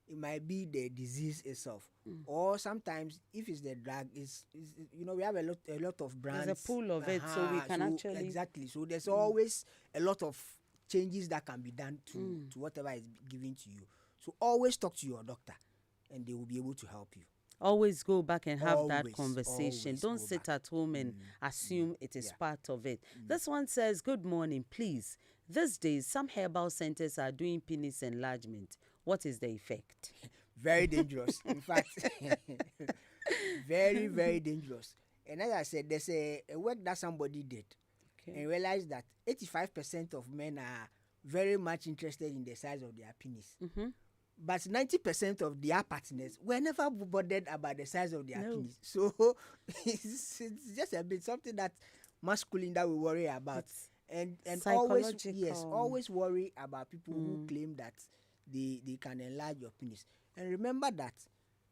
It might be the disease itself, or sometimes if it's the drug, is we have a lot of brands. There's a pool of it, so we can actually exactly. So there's always a lot of changes that can be done to whatever is given to you. So always talk to your doctor, and they will be able to help you. Always go back and have that Always, conversation. always Don't go sit back. at home and assume it is Yeah. part of it. This one says, good morning, please. These days, some herbal centers are doing penis enlargement. What is the effect? Very dangerous. In fact, very, very dangerous. And as I said, there's a work that somebody did and realized that 85% of men are very much interested in the size of their penis. But 90% of their partners were never bothered about the size of their penis. So it's just a bit something that masculine that we worry about. And always worry about people who claim that they can enlarge your penis. And remember that,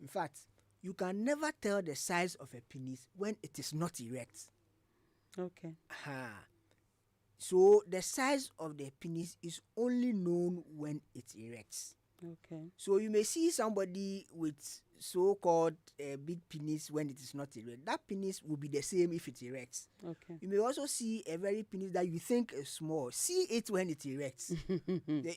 in fact, you can never tell the size of a penis when it is not erect. Okay. So the size of the penis is only known when it erects. Okay. So you may see somebody with so-called big penis when it is not erect. That penis will be the same if it erects. Okay. You may also see a very penis that you think is small. See it when it erects.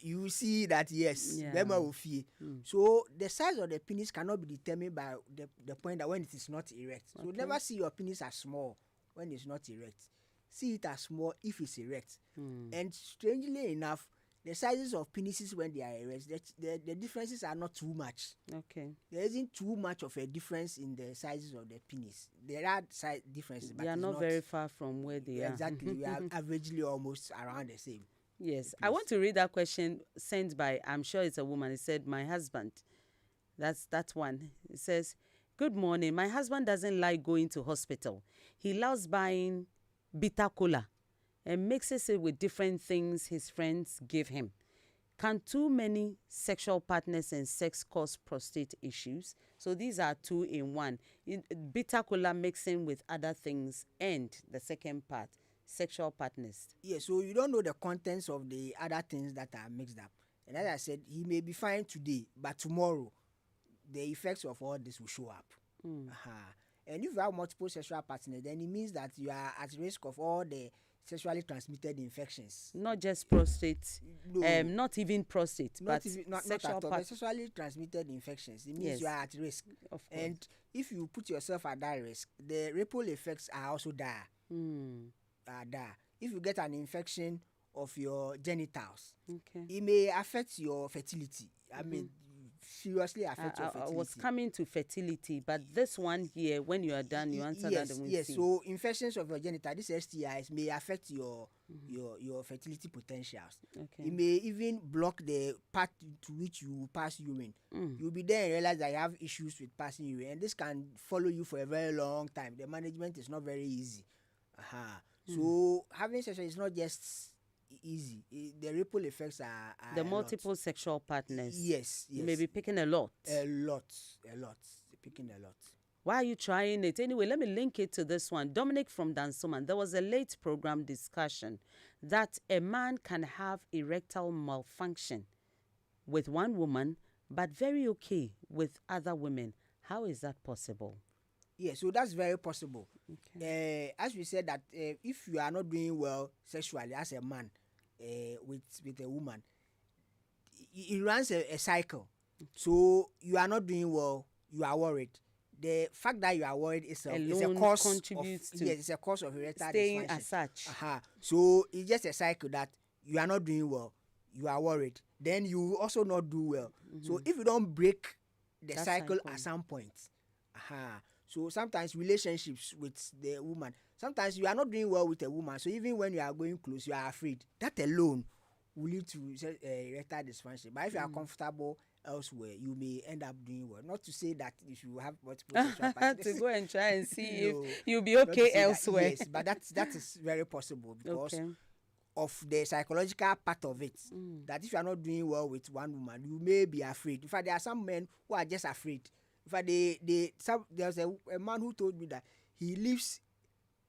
You see that, yes, them will feel. So the size of the penis cannot be determined by the point that when it is not erect. So never see your penis as small when it's not erect. See it as small if it's erect. And strangely enough, the sizes of penises when they are erect, the differences are not too much. Okay. There isn't too much of a difference in the sizes of the penis. There are size differences, but They are not very far from where they are. Exactly. We are averagely almost around the same. Yes. I want to read that question sent by, I'm sure it's a woman. It said, my husband. That's one. It says, good morning. My husband doesn't like going to hospital. He loves buying bitter cola and mixes it with different things his friends give him. Can too many sexual partners and sex cause prostate issues? So these are two in one. Bitter cola mixing with other things, and the second part, sexual partners. Yeah, so you don't know the contents of the other things that are mixed up. And as I said, he may be fine today, but tomorrow, the effects of all this will show up. And if you have multiple sexual partners, then it means that you are at risk of all the sexually transmitted infections. Not just prostate, No. not even prostate, Not sexual at all. part. Sexually transmitted infections. It means you are at risk. Of course. And if you put yourself at that risk, the ripple effects are also there. If you get an infection of your genitals, it may affect your fertility. I mean, seriously affect your fertility. I was coming to fertility, but this one here, when you are done, you answer that. Yes. So infections of your genital, these STIs may affect your fertility potentials. It may even block the path to which you pass urine. You'll be there and realize that you have issues with passing urine, and this can follow you for a very long time. The management is not very easy. So having sex is not just easy. The ripple effects are the multiple sexual partners. Yes. You may be picking a lot. A lot. Picking a lot. Why are you trying it? Anyway, let me link it to this one. Dominic from Dansoman. There was a late program discussion that a man can have erectile malfunction with one woman, but very okay with other women. How is that possible? Yeah, so that's very possible. As we said that if you are not doing well sexually as a man with a woman, it runs a cycle. So you are not doing well, you are worried. The fact that you are worried itself is a cause contributes to it's a cause of erectile staying dysfunction. as such. So it's just a cycle that you are not doing well, you are worried, then you will also not do well. So if you don't break the cycle at some point, so sometimes relationships with the woman, sometimes you are not doing well with a woman, so even when you are going close, you are afraid. That alone will lead to erectile dysfunction. But if you are comfortable elsewhere, you may end up doing well. Not to say that you should have multiple sexual partners. To go and try and see No, if you'll be not to okay say that, elsewhere. yes, but that is very possible because Okay. of the psychological part of it. That if you are not doing well with one woman, you may be afraid. In fact, there are some men who are just afraid. In fact, there's a man who told me that he lives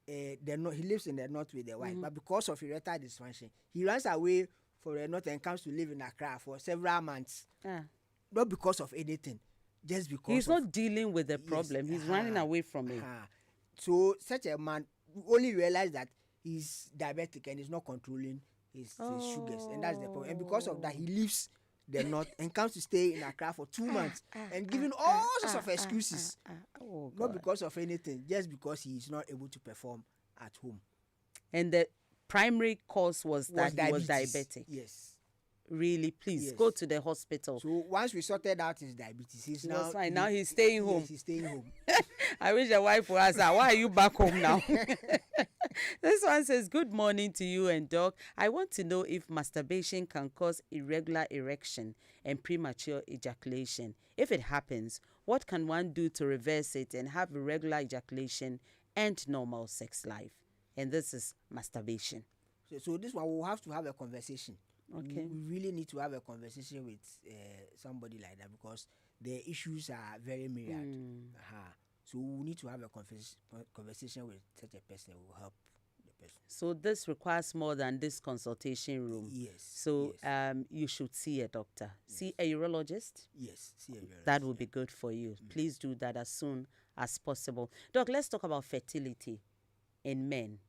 he lives in the north with the wife, but because of erectile dysfunction, he runs away from the north and comes to live in Accra for several months. Not because of anything, just because He's not dealing with the Yes, problem. He's running away from it. So such a man only realize that he's diabetic and he's not controlling his sugars, and that's the problem. And because of that, he leaves the north and comes to stay in Accra for 2 months and giving all sorts of excuses. Oh, Not God. because of anything, just because he is not able to perform at home. And the primary cause was that he was diabetic. Yes. Really, please Yes. go to the hospital. So once we sorted out his diabetes, he's He now was fine. Now he's staying home. Yes, he's staying home. I wish the wife would ask her, why are you back home now? This one says, good morning to you and Doc. I want to know if masturbation can cause irregular erection and premature ejaculation. If it happens, what can one do to reverse it and have irregular ejaculation and normal sex life? And this is masturbation. So this one we'll have to have a conversation. Okay. We really need to have a conversation with somebody like that because the issues are very myriad. So we need to have a conversation with such a person who will help the person. So this requires more than this consultation room. Yes. So yes. You should see a doctor. See a urologist. Yes. See a urologist. That would be good for you. Please do that as soon as possible. Doc, let's talk about fertility in men.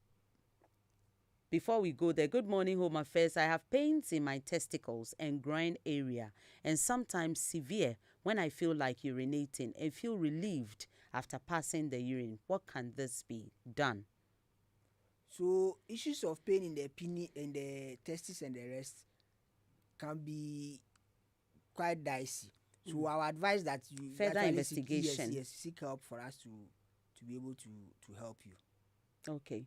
Before we go there, good morning, Home Affairs. I have pains in my testicles and groin area and sometimes severe when I feel like urinating and feel relieved after passing the urine. What can this be done? So issues of pain in the testes and the rest can be quite dicey. So I would advise that you Further actually investigation. Seek help for us to be able to help you. Okay.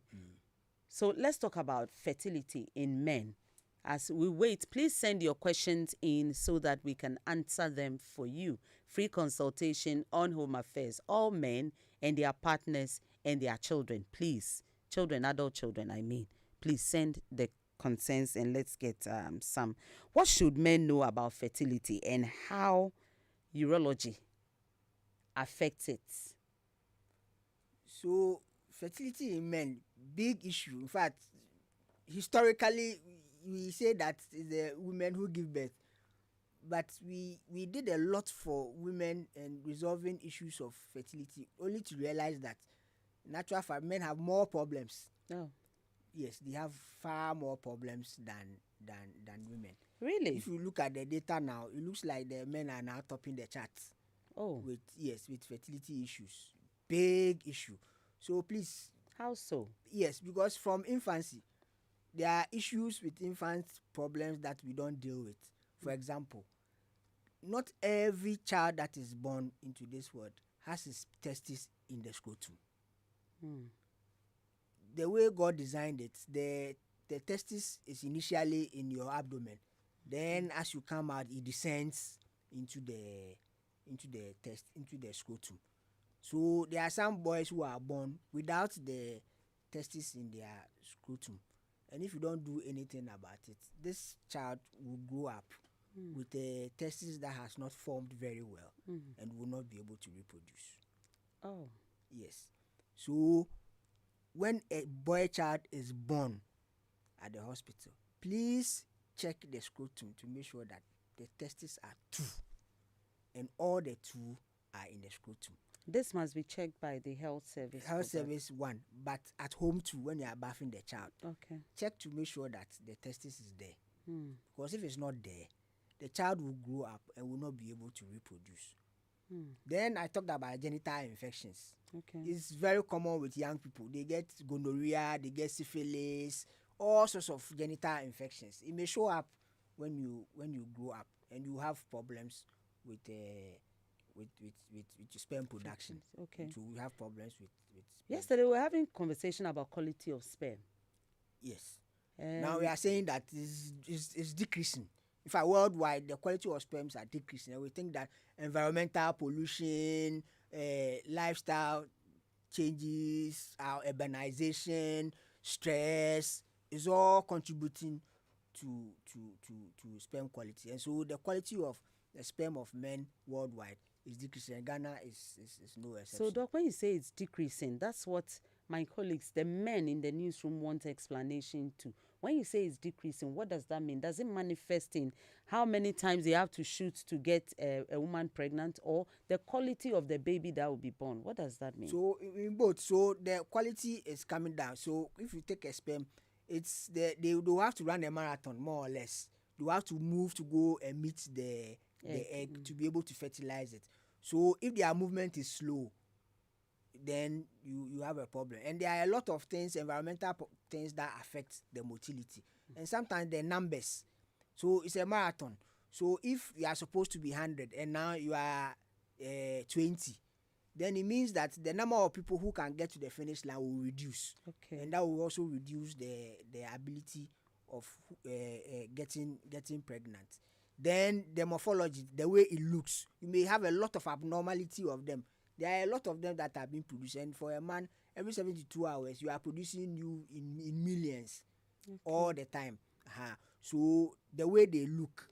So let's talk about fertility in men. As we wait, please send your questions in so that we can answer them for you. Free consultation on Home Affairs. All men and their partners and their children, please. Children, adult children, I mean. Please send the concerns and let's get some. What should men know about fertility and how urology affects it? So fertility in men, big issue. In fact, historically, we say that it's the women who give birth, but we did a lot for women and resolving issues of fertility, only to realize that natural fact men have more problems. Oh, Yes, they have far more problems than women. really? If you look at the data now, it looks like the men are now topping the charts Oh, with fertility issues. Big issue. So please, how so? yes, because from infancy, there are issues with infant problems that we don't deal with. For example, not every child that is born into this world has his testes in the scrotum. The way God designed it, the testis is initially in your abdomen. Then as you come out, it descends into the scrotum. So there are some boys who are born without the testis in their scrotum. And if you don't do anything about it, this child will grow up with a testis that has not formed very well and will not be able to reproduce. Oh, Yes. So when a boy child is born at the hospital, please check the scrotum to make sure that the testes are two and all the two are in the scrotum. this must be checked by the health service. Health service one, but at home too, when you are bathing the child, Okay. check to make sure that the testis is there. Because if it's not there, the child will grow up and will not be able to reproduce. Then I talked about genital infections. Okay. It's very common with young people. They get gonorrhea, they get syphilis, all sorts of genital infections. It may show up when you grow up, and you have problems with your sperm production. Okay. So we have problems with sperm. Yesterday we were having conversation about quality of sperm. Yes. Now we are saying that it's decreasing. In fact, worldwide, the quality of sperms are decreasing. And we think that environmental pollution, lifestyle changes, our urbanization, stress is all contributing to sperm quality. And so the quality of the sperm of men worldwide is decreasing. And Ghana is no exception. So, Doc, when you say it's decreasing, that's what my colleagues, the men in the newsroom, want explanation to. When you say it's decreasing, what does that mean? Does it manifest in how many times they have to shoot to get a woman pregnant, or the quality of the baby that will be born? What does that mean? So in both, so the quality is coming down. So if you take a sperm, it's they will have to run a marathon more or less. They will have to move to go and meet the egg to be able to fertilize it. So if their movement is slow, then you have a problem. And there are a lot of things, environmental things that affect the motility. And sometimes the numbers. So it's a marathon. So if you are supposed to be 100 and now you are 20, then it means that the number of people who can get to the finish line will reduce. Okay. And that will also reduce the ability of getting pregnant. Then the morphology, the way it looks, you may have a lot of abnormality of them. There are a lot of them that are being produced, and for a man, every 72 hours you are producing new in millions all the time. So the way they look,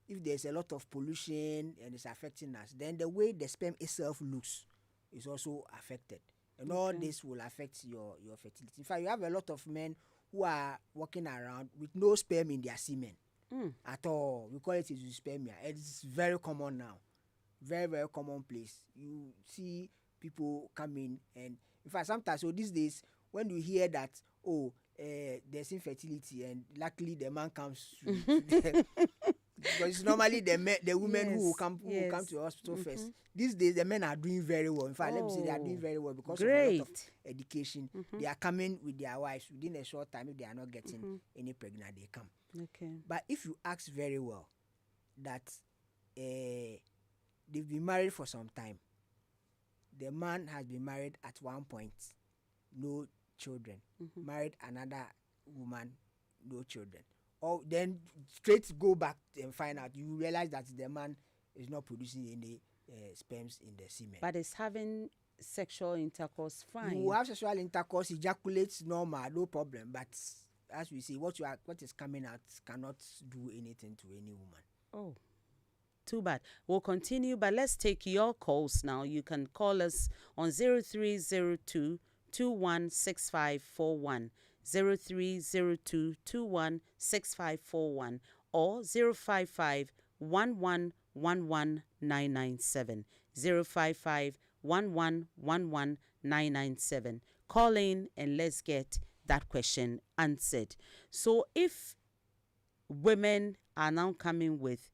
if there's a lot of pollution and it's affecting us, then the way the sperm itself looks is also affected. And all this will affect your fertility. In fact, you have a lot of men who are walking around with no sperm in their semen at all. We call it azoospermia. It's very common now. Very, very commonplace. You see people coming, and in fact, sometimes, so these days, when you hear that, there's infertility, and luckily the man comes to the, because it's normally the women who will come to the hospital first. These days, the men are doing very well. In fact, let me say they are doing very well because of a lot of education. They are coming with their wives within a short time. If they are not getting any pregnant, they come. Okay. But if you ask very well that they've been married for some time, the man has been married at one point, no children, married another woman, no children, or then straight go back and find out, you realize that the man is not producing any sperms in the semen. But it's having sexual intercourse fine. You have sexual intercourse, ejaculates normal, no problem. But as we say, what is coming out cannot do anything to any woman. Oh, too bad. We'll continue, but let's take your calls now. You can call us on 0302 216541, 0302 216541, or 055 1111997, 055 1111997. Call in and let's get that question answered. So if women are now coming with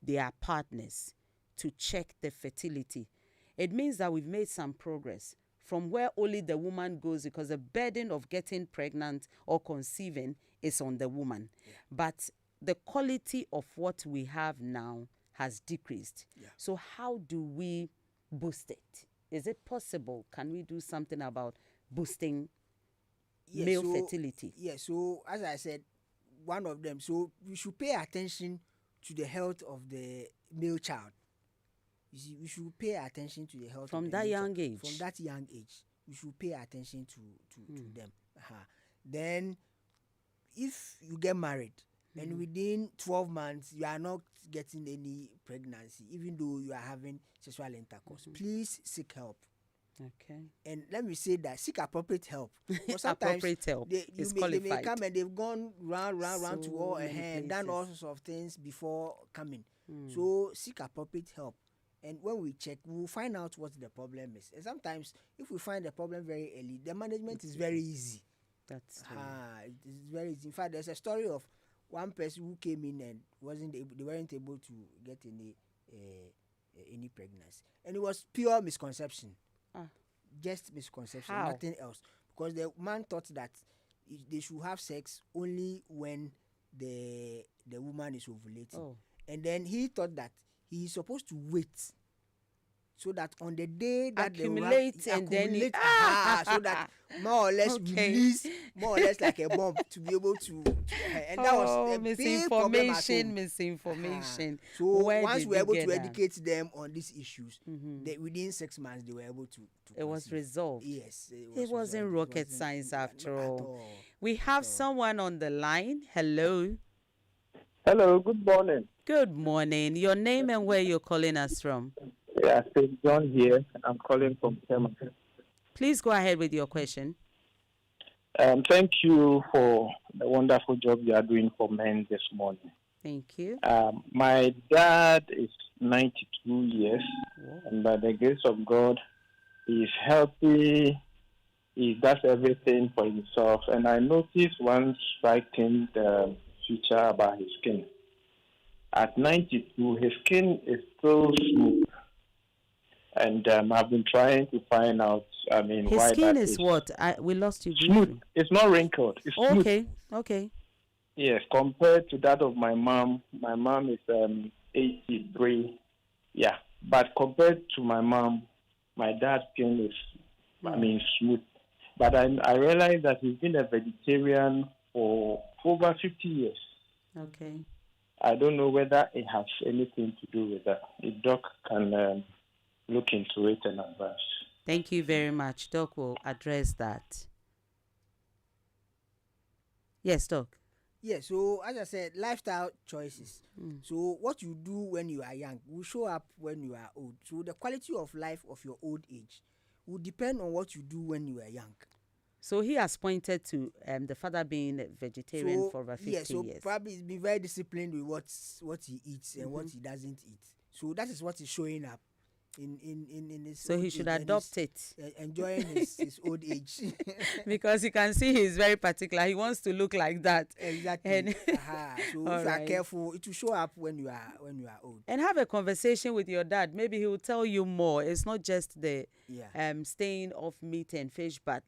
their partners to check the fertility, it means that we've made some progress from where only the woman goes, because the burden of getting pregnant or conceiving is on the woman. But the quality of what we have now has decreased. So how do we boost it? Is it possible? Can we do something about boosting male fertility? So as I said, one of them, so we should pay attention to the health of the male child. You see, we should pay attention to the health from of the that male young child. age. From that young age, we should pay attention to them. Then, if you get married and within 12 months you are not getting any pregnancy, even though you are having sexual intercourse, please seek help. Okay. And let me say that seek appropriate help. Because sometimes appropriate help they may come and they've gone round to all and done all sorts of things before coming. So seek appropriate help. And when we check, we'll find out what the problem is. And sometimes, if we find the problem very early, the management is very easy. That's true. It is very easy. In fact, there's a story of one person who came in and they weren't able to get any pregnancy, and it was pure misconception. Just misconception, How? nothing else. Because the man thought that they should have sex only when the woman is ovulating, and then he thought that he is supposed to wait so that on the day that accumulate the and then it, so that more or less Okay. release more or less like a bomb to be able to and that was a big problem at home. misinformation. So Where once did we were you able get to that? educate them on these issues, within 6 months they were able to It was conceive. resolved. Yes, It wasn't resolved. rocket science after At all. all. We have someone on the line. Hello. Hello, good morning. Good morning. Your name and where you're calling us from? Yeah, St. John here. I'm calling from Tema. Please go ahead with your question. Thank you for the wonderful job you are doing for men this morning. Thank you. My dad is 92 years, Whoa. and by the grace of God, he is healthy. He does everything for himself. And I noticed one striking feature about his skin. At 92, his skin is still smooth. And I've been trying to find out, His why skin that is what? We lost you smooth. briefly. It's not wrinkled. It's smooth. Okay. Yes, compared to that of my mom. My mom is 83. Yeah, but compared to my mom, my dad's skin is, smooth. But I realized that he's been a vegetarian for over 50 years. Okay. I don't know whether it has anything to do with that. If Doc can look into it and advise. Thank you very much. Doc will address that. Yes, Doc. Yeah, so as I said, lifestyle choices. So what you do when you are young will show up when you are old. So the quality of life of your old age will depend on what you do when you are young. So he has pointed to the father being a vegetarian for over 50 years. So probably he's been very disciplined with what he eats and what he doesn't eat. So that is what is showing up in his. So he should adopt it. Enjoying his old age. Because you can see he's very particular. He wants to look like that. Exactly. And So if you are careful, it will show up when you are old. And have a conversation with your dad. Maybe he will tell you more. It's not just the staying off meat and fish, but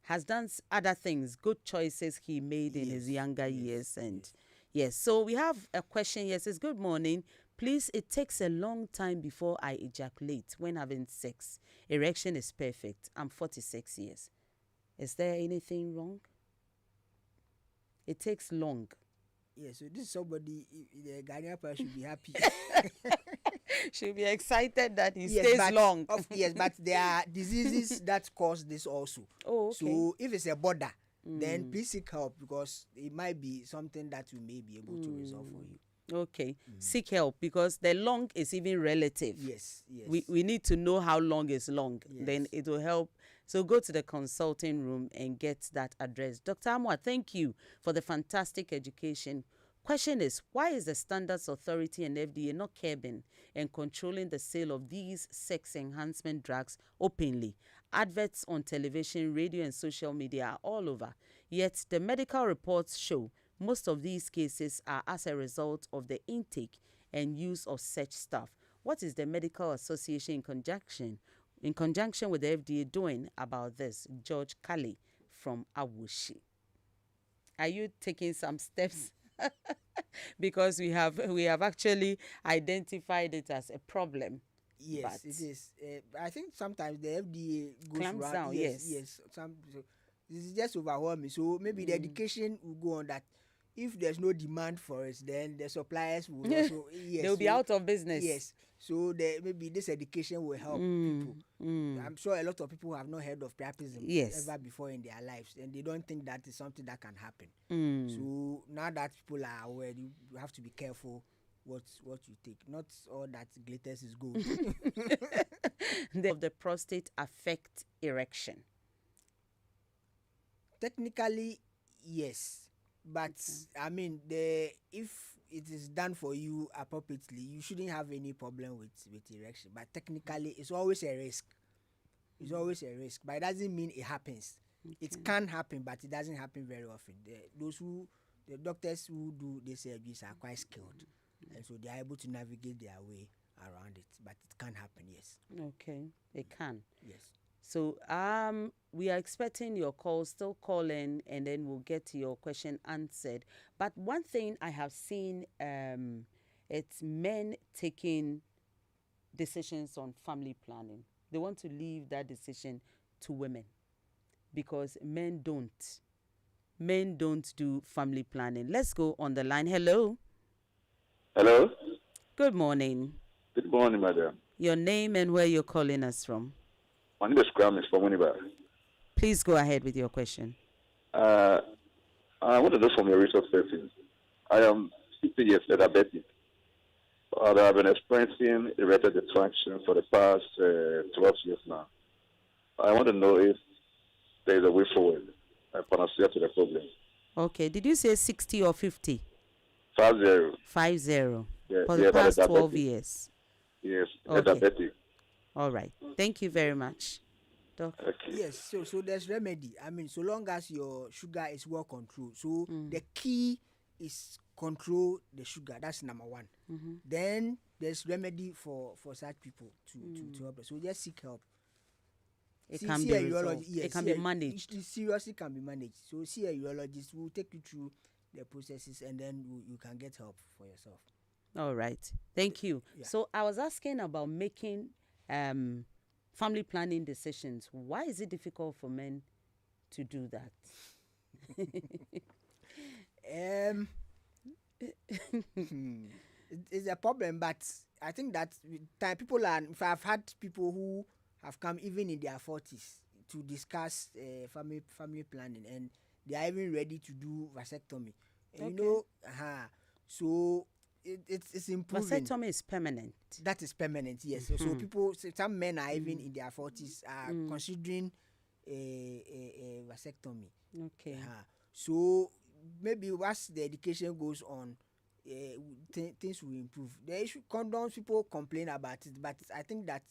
has done other things, good choices he made in his younger years. And yes, so we have a question here. It says, good morning. Please, it takes a long time before I ejaculate when having sex. Erection is perfect. I'm 46 years. Is there anything wrong? It takes long. Yeah, so this is somebody, the Ghanaian person should be happy. Should be excited that he stays long. Yes, but there are diseases that cause this also. Oh, okay. So if it's a border, then please seek help because it might be something that we may be able to resolve for you. Okay, seek help because the long is even relative. Yes. We need to know how long is long. Yes. Then it will help. So go to the consulting room and get that address. Dr. Acquah, thank you for the fantastic education. Question is, why is the Standards Authority and FDA not curbing and controlling the sale of these sex enhancement drugs openly? Adverts on television, radio, and social media are all over. Yet the medical reports show most of these cases are as a result of the intake and use of such stuff. What is the Medical Association in conjunction with the FDA doing about this? George Kali from Awushi. Are you taking some steps? Because we have actually identified it as a problem. Yes, it is. I think sometimes the FDA goes clamps around. down. Yes. So this is just overwhelming. So maybe the education will go on that. If there's no demand for it, then the suppliers will also they'll be out of business. Yes. So maybe this education will help people. I'm sure a lot of people have not heard of priapism ever before in their lives, and they don't think that is something that can happen. So now that people are aware, you have to be careful what you take. Not all that glitters is gold. Of the prostate affect erection? Technically, yes. But if it is done for you appropriately, you shouldn't have any problem with erection. But technically, it's always a risk. It's always a risk, but it doesn't mean it happens. It can happen, but it doesn't happen very often. The doctors who do these surgeries are quite skilled, and so they are able to navigate their way around it. But it can happen, yes. Okay, it can. Yes. So we are expecting your call. Still calling, and then we'll get your question answered. But one thing I have seen, it's men taking decisions on family planning. They want to leave that decision to women because men don't. Men don't do family planning. Let's go on the line. Hello. Hello. Good morning. Good morning, madam. Your name and where you're calling us from. My name is Kramis from Uniba. Please go ahead with your question. I want to know from your research setting. I am 60 years diabetic. I've been experiencing erectile dysfunction for the past 12 years now. I want to know if there is a way forward, a panacea to the problem. Okay. Did you say 60 or 50? 50. 50. Yeah, For the past 12 diabetic. years. Yes, Okay. diabetic. All right. Thank you very much. Doc. Okay. Yes, so there's remedy. I mean, so long as your sugar is well controlled. So the key is control the sugar. That's number one. Then there's remedy for such people to help us. So just seek help. It can be a resolved. urologist. Yes, It can be managed. It seriously can be managed. So see a urologist who will take you through the processes, and then you can get help for yourself. All right. Thank you. Yeah. So I was asking about making family planning decisions. Why is it difficult for men to do that? It's a problem, but I think that with time people are. If I've had people who have come even in their 40s to discuss family planning, and they are even ready to do vasectomy. And Okay. you know, so it's improving. Vasectomy is permanent. That is permanent, yes. So people, some men are even in their 40s are considering a vasectomy. Okay. So maybe once the education goes on, things will improve. The issue condoms, people complain about it, but I think that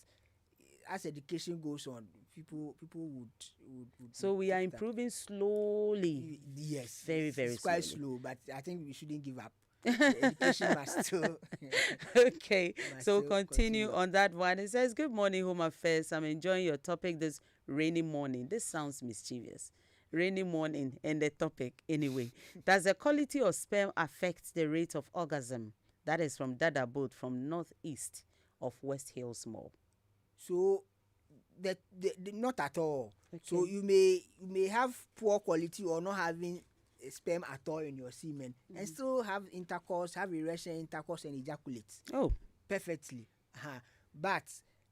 as education goes on, people would So we are take that. improving slowly. Yes, Very, very it's quite slowly. slow, but I think we shouldn't give up. The education must still. Okay. Must So still continue on that one. It says, "Good morning, Home Affairs. I'm enjoying your topic this rainy morning." This sounds mischievous. Rainy morning and the topic anyway. Does the quality of sperm affect the rate of orgasm? That is from Dada Boat from northeast of West Hills Mall. So the not at all. Okay. So you may have poor quality or not having sperm at all in your semen and still have intercourse, have erection, intercourse, and ejaculate Oh, perfectly. But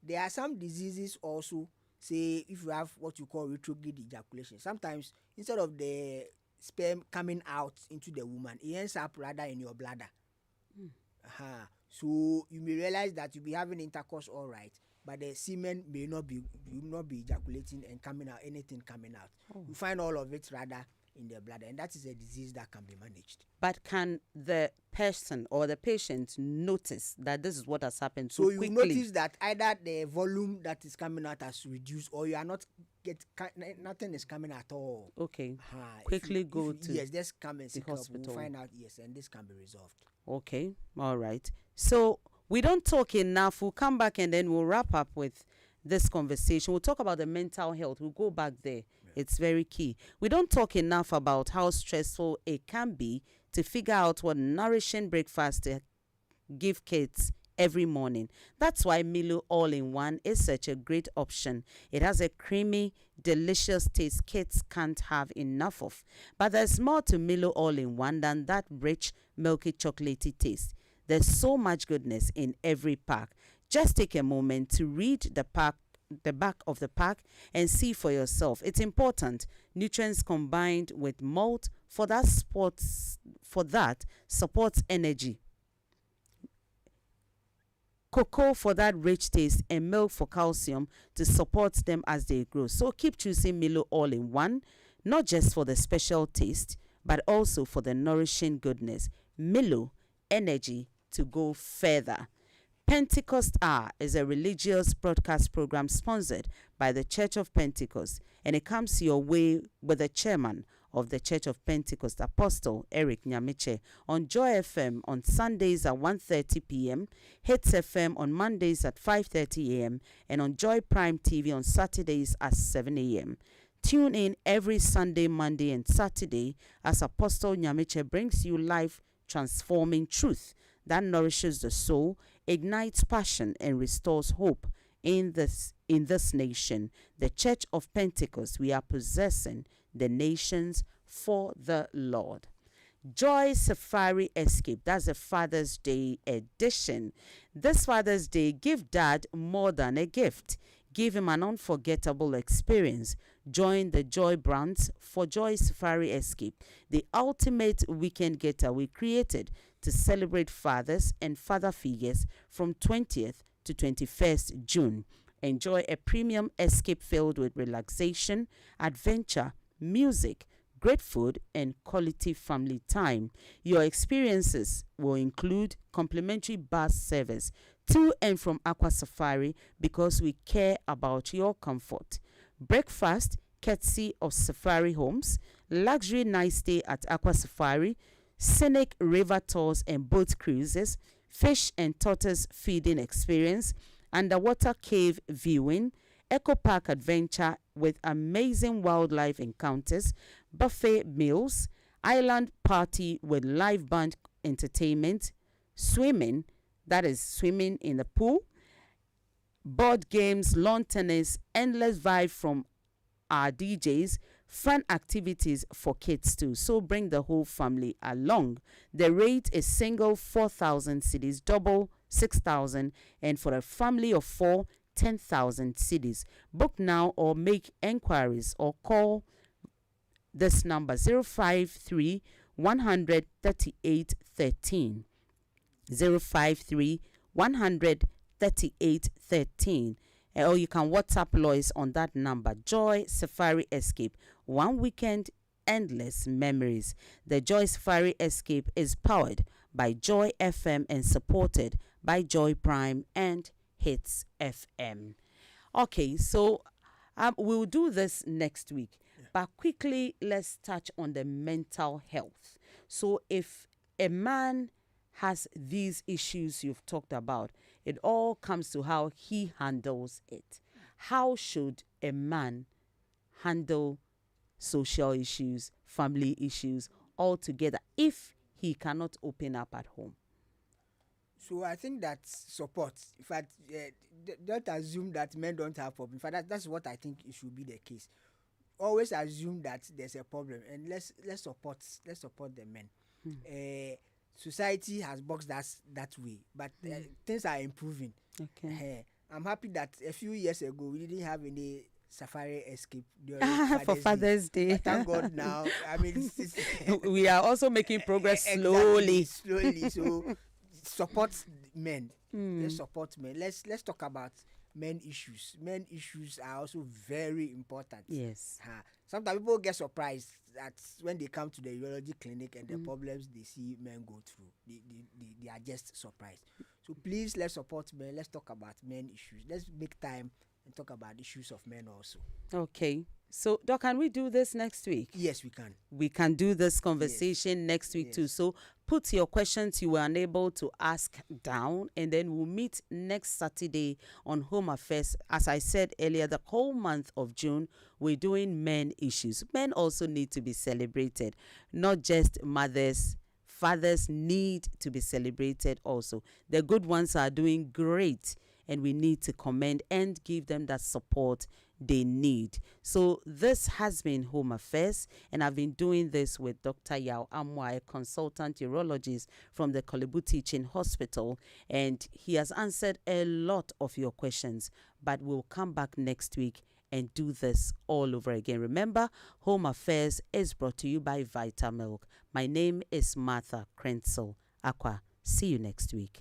there are some diseases also. Say if you have what you call retrograde ejaculation, sometimes instead of the sperm coming out into the woman, it ends up rather in your bladder. So you may realize that you'll be having intercourse all right, but the semen may not be, you will not be ejaculating and coming out, anything coming out. You find all of it rather in the bladder, and that is a disease that can be managed. but can the person or the patient notice that this is what has happened so So you quickly? notice that either the volume that is coming out has reduced, or you are not nothing is coming at all. Okay. If Quickly you- go if to yes, just come and the seek help. hospital. We'll find out, yes, and this can be resolved. Okay. All right. So we don't talk enough. We'll come back and then we'll wrap up with this conversation. We'll talk about the mental health. We'll go back there. It's very key. We don't talk enough about how stressful it can be to figure out what nourishing breakfast to give kids every morning. That's why Milo All-in-One is such a great option. It has a creamy, delicious taste kids can't have enough of. But there's more to Milo All-in-One than that rich, milky, chocolatey taste. There's so much goodness in every pack. Just take a moment to read the back of the pack and see for yourself. It's important. Nutrients combined with malt supports energy. Cocoa for that rich taste, and milk for calcium to support them as they grow. So keep choosing Milo All-in-One, not just for the special taste, but also for the nourishing goodness. Milo, energy to go further. Pentecost Hour is a religious broadcast program sponsored by the Church of Pentecost, and it comes your way with the chairman of the Church of Pentecost, Apostle Eric Nyamiche, on Joy FM on Sundays at 1:30 p.m., Hits FM on Mondays at 5:30 a.m., and on Joy Prime TV on Saturdays at 7 a.m. Tune in every Sunday, Monday, and Saturday as Apostle Nyamiche brings you life transforming truth that nourishes the soul, ignites passion, and restores hope in this nation. The Church of Pentecost, we are possessing the nations for the Lord. Joy Safari Escape, that's a Father's Day edition. This Father's Day, give dad more than a gift. Give him an unforgettable experience. Join the Joy brands for Joy Safari Escape, the ultimate weekend getaway created to celebrate fathers and father figures from 20th to 21st June. Enjoy a premium escape filled with relaxation, adventure, music, great food, and quality family time. Your experiences will include complimentary bus service to and from Aqua Safari because we care about your comfort. Breakfast, courtesy of Safari Homes, luxury night stay at Aqua Safari, scenic river tours and boat cruises, fish and tortoise feeding experience, underwater cave viewing, eco park adventure with amazing wildlife encounters, buffet meals, island party with live band entertainment, swimming, that is swimming in the pool, board games, lawn tennis, endless vibe from our DJs, fun activities for kids too. So bring the whole family along. The rate is single 4,000 cedis, double 6,000, and for a family of 4, 10,000 cedis. Book now or make enquiries or call this number 053 100 38 13. 053 100 38 13. Or you can WhatsApp Lois on that number. Joy Safari Escape. One weekend, endless memories. The Joy Safari Escape is powered by Joy FM and supported by Joy Prime and Hits FM. Okay, so we'll do this next week. But quickly, let's touch on the mental health. So if a man has these issues you've talked about, it all comes to how he handles it. How should a man handle social issues, family issues altogether if he cannot open up at home? So I think that support. In fact, don't assume that men don't have problems. In fact, that's what I think it should be the case. Always assume that there's a problem, and let's support the men. Society has boxed us that way, but things are improving. Okay. I'm happy that a few years ago we didn't have any safari escape For Father's Day. But thank God now. I mean, we are also making progress slowly. Slowly. So support men. Let's support men. Let's talk about men issues. Men issues are also very important. Yes. Sometimes people get surprised that when they come to the urology clinic and the problems they see men go through, they are just surprised. So please, let's support men. Let's talk about men issues. Let's make time and talk about issues of men also. Okay. So, Doc, can we do this next week? Yes, we can. We can do this conversation next week too. So put your questions you were unable to ask down, and then we'll meet next Saturday on Home Affairs. As I said earlier, the whole month of June, we're doing men issues. Men also need to be celebrated, not just mothers. Fathers need to be celebrated also. The good ones are doing great, and we need to commend and give them that support they need. So this has been Home Affairs, and I've been doing this with Dr. Yao Amwa, a consultant urologist from the Kolebu Teaching Hospital, and he has answered a lot of your questions, but we'll come back next week and do this all over again. Remember, Home Affairs is brought to you by Vitamilk. My name is Martha Crentsil Acquah. See you next week.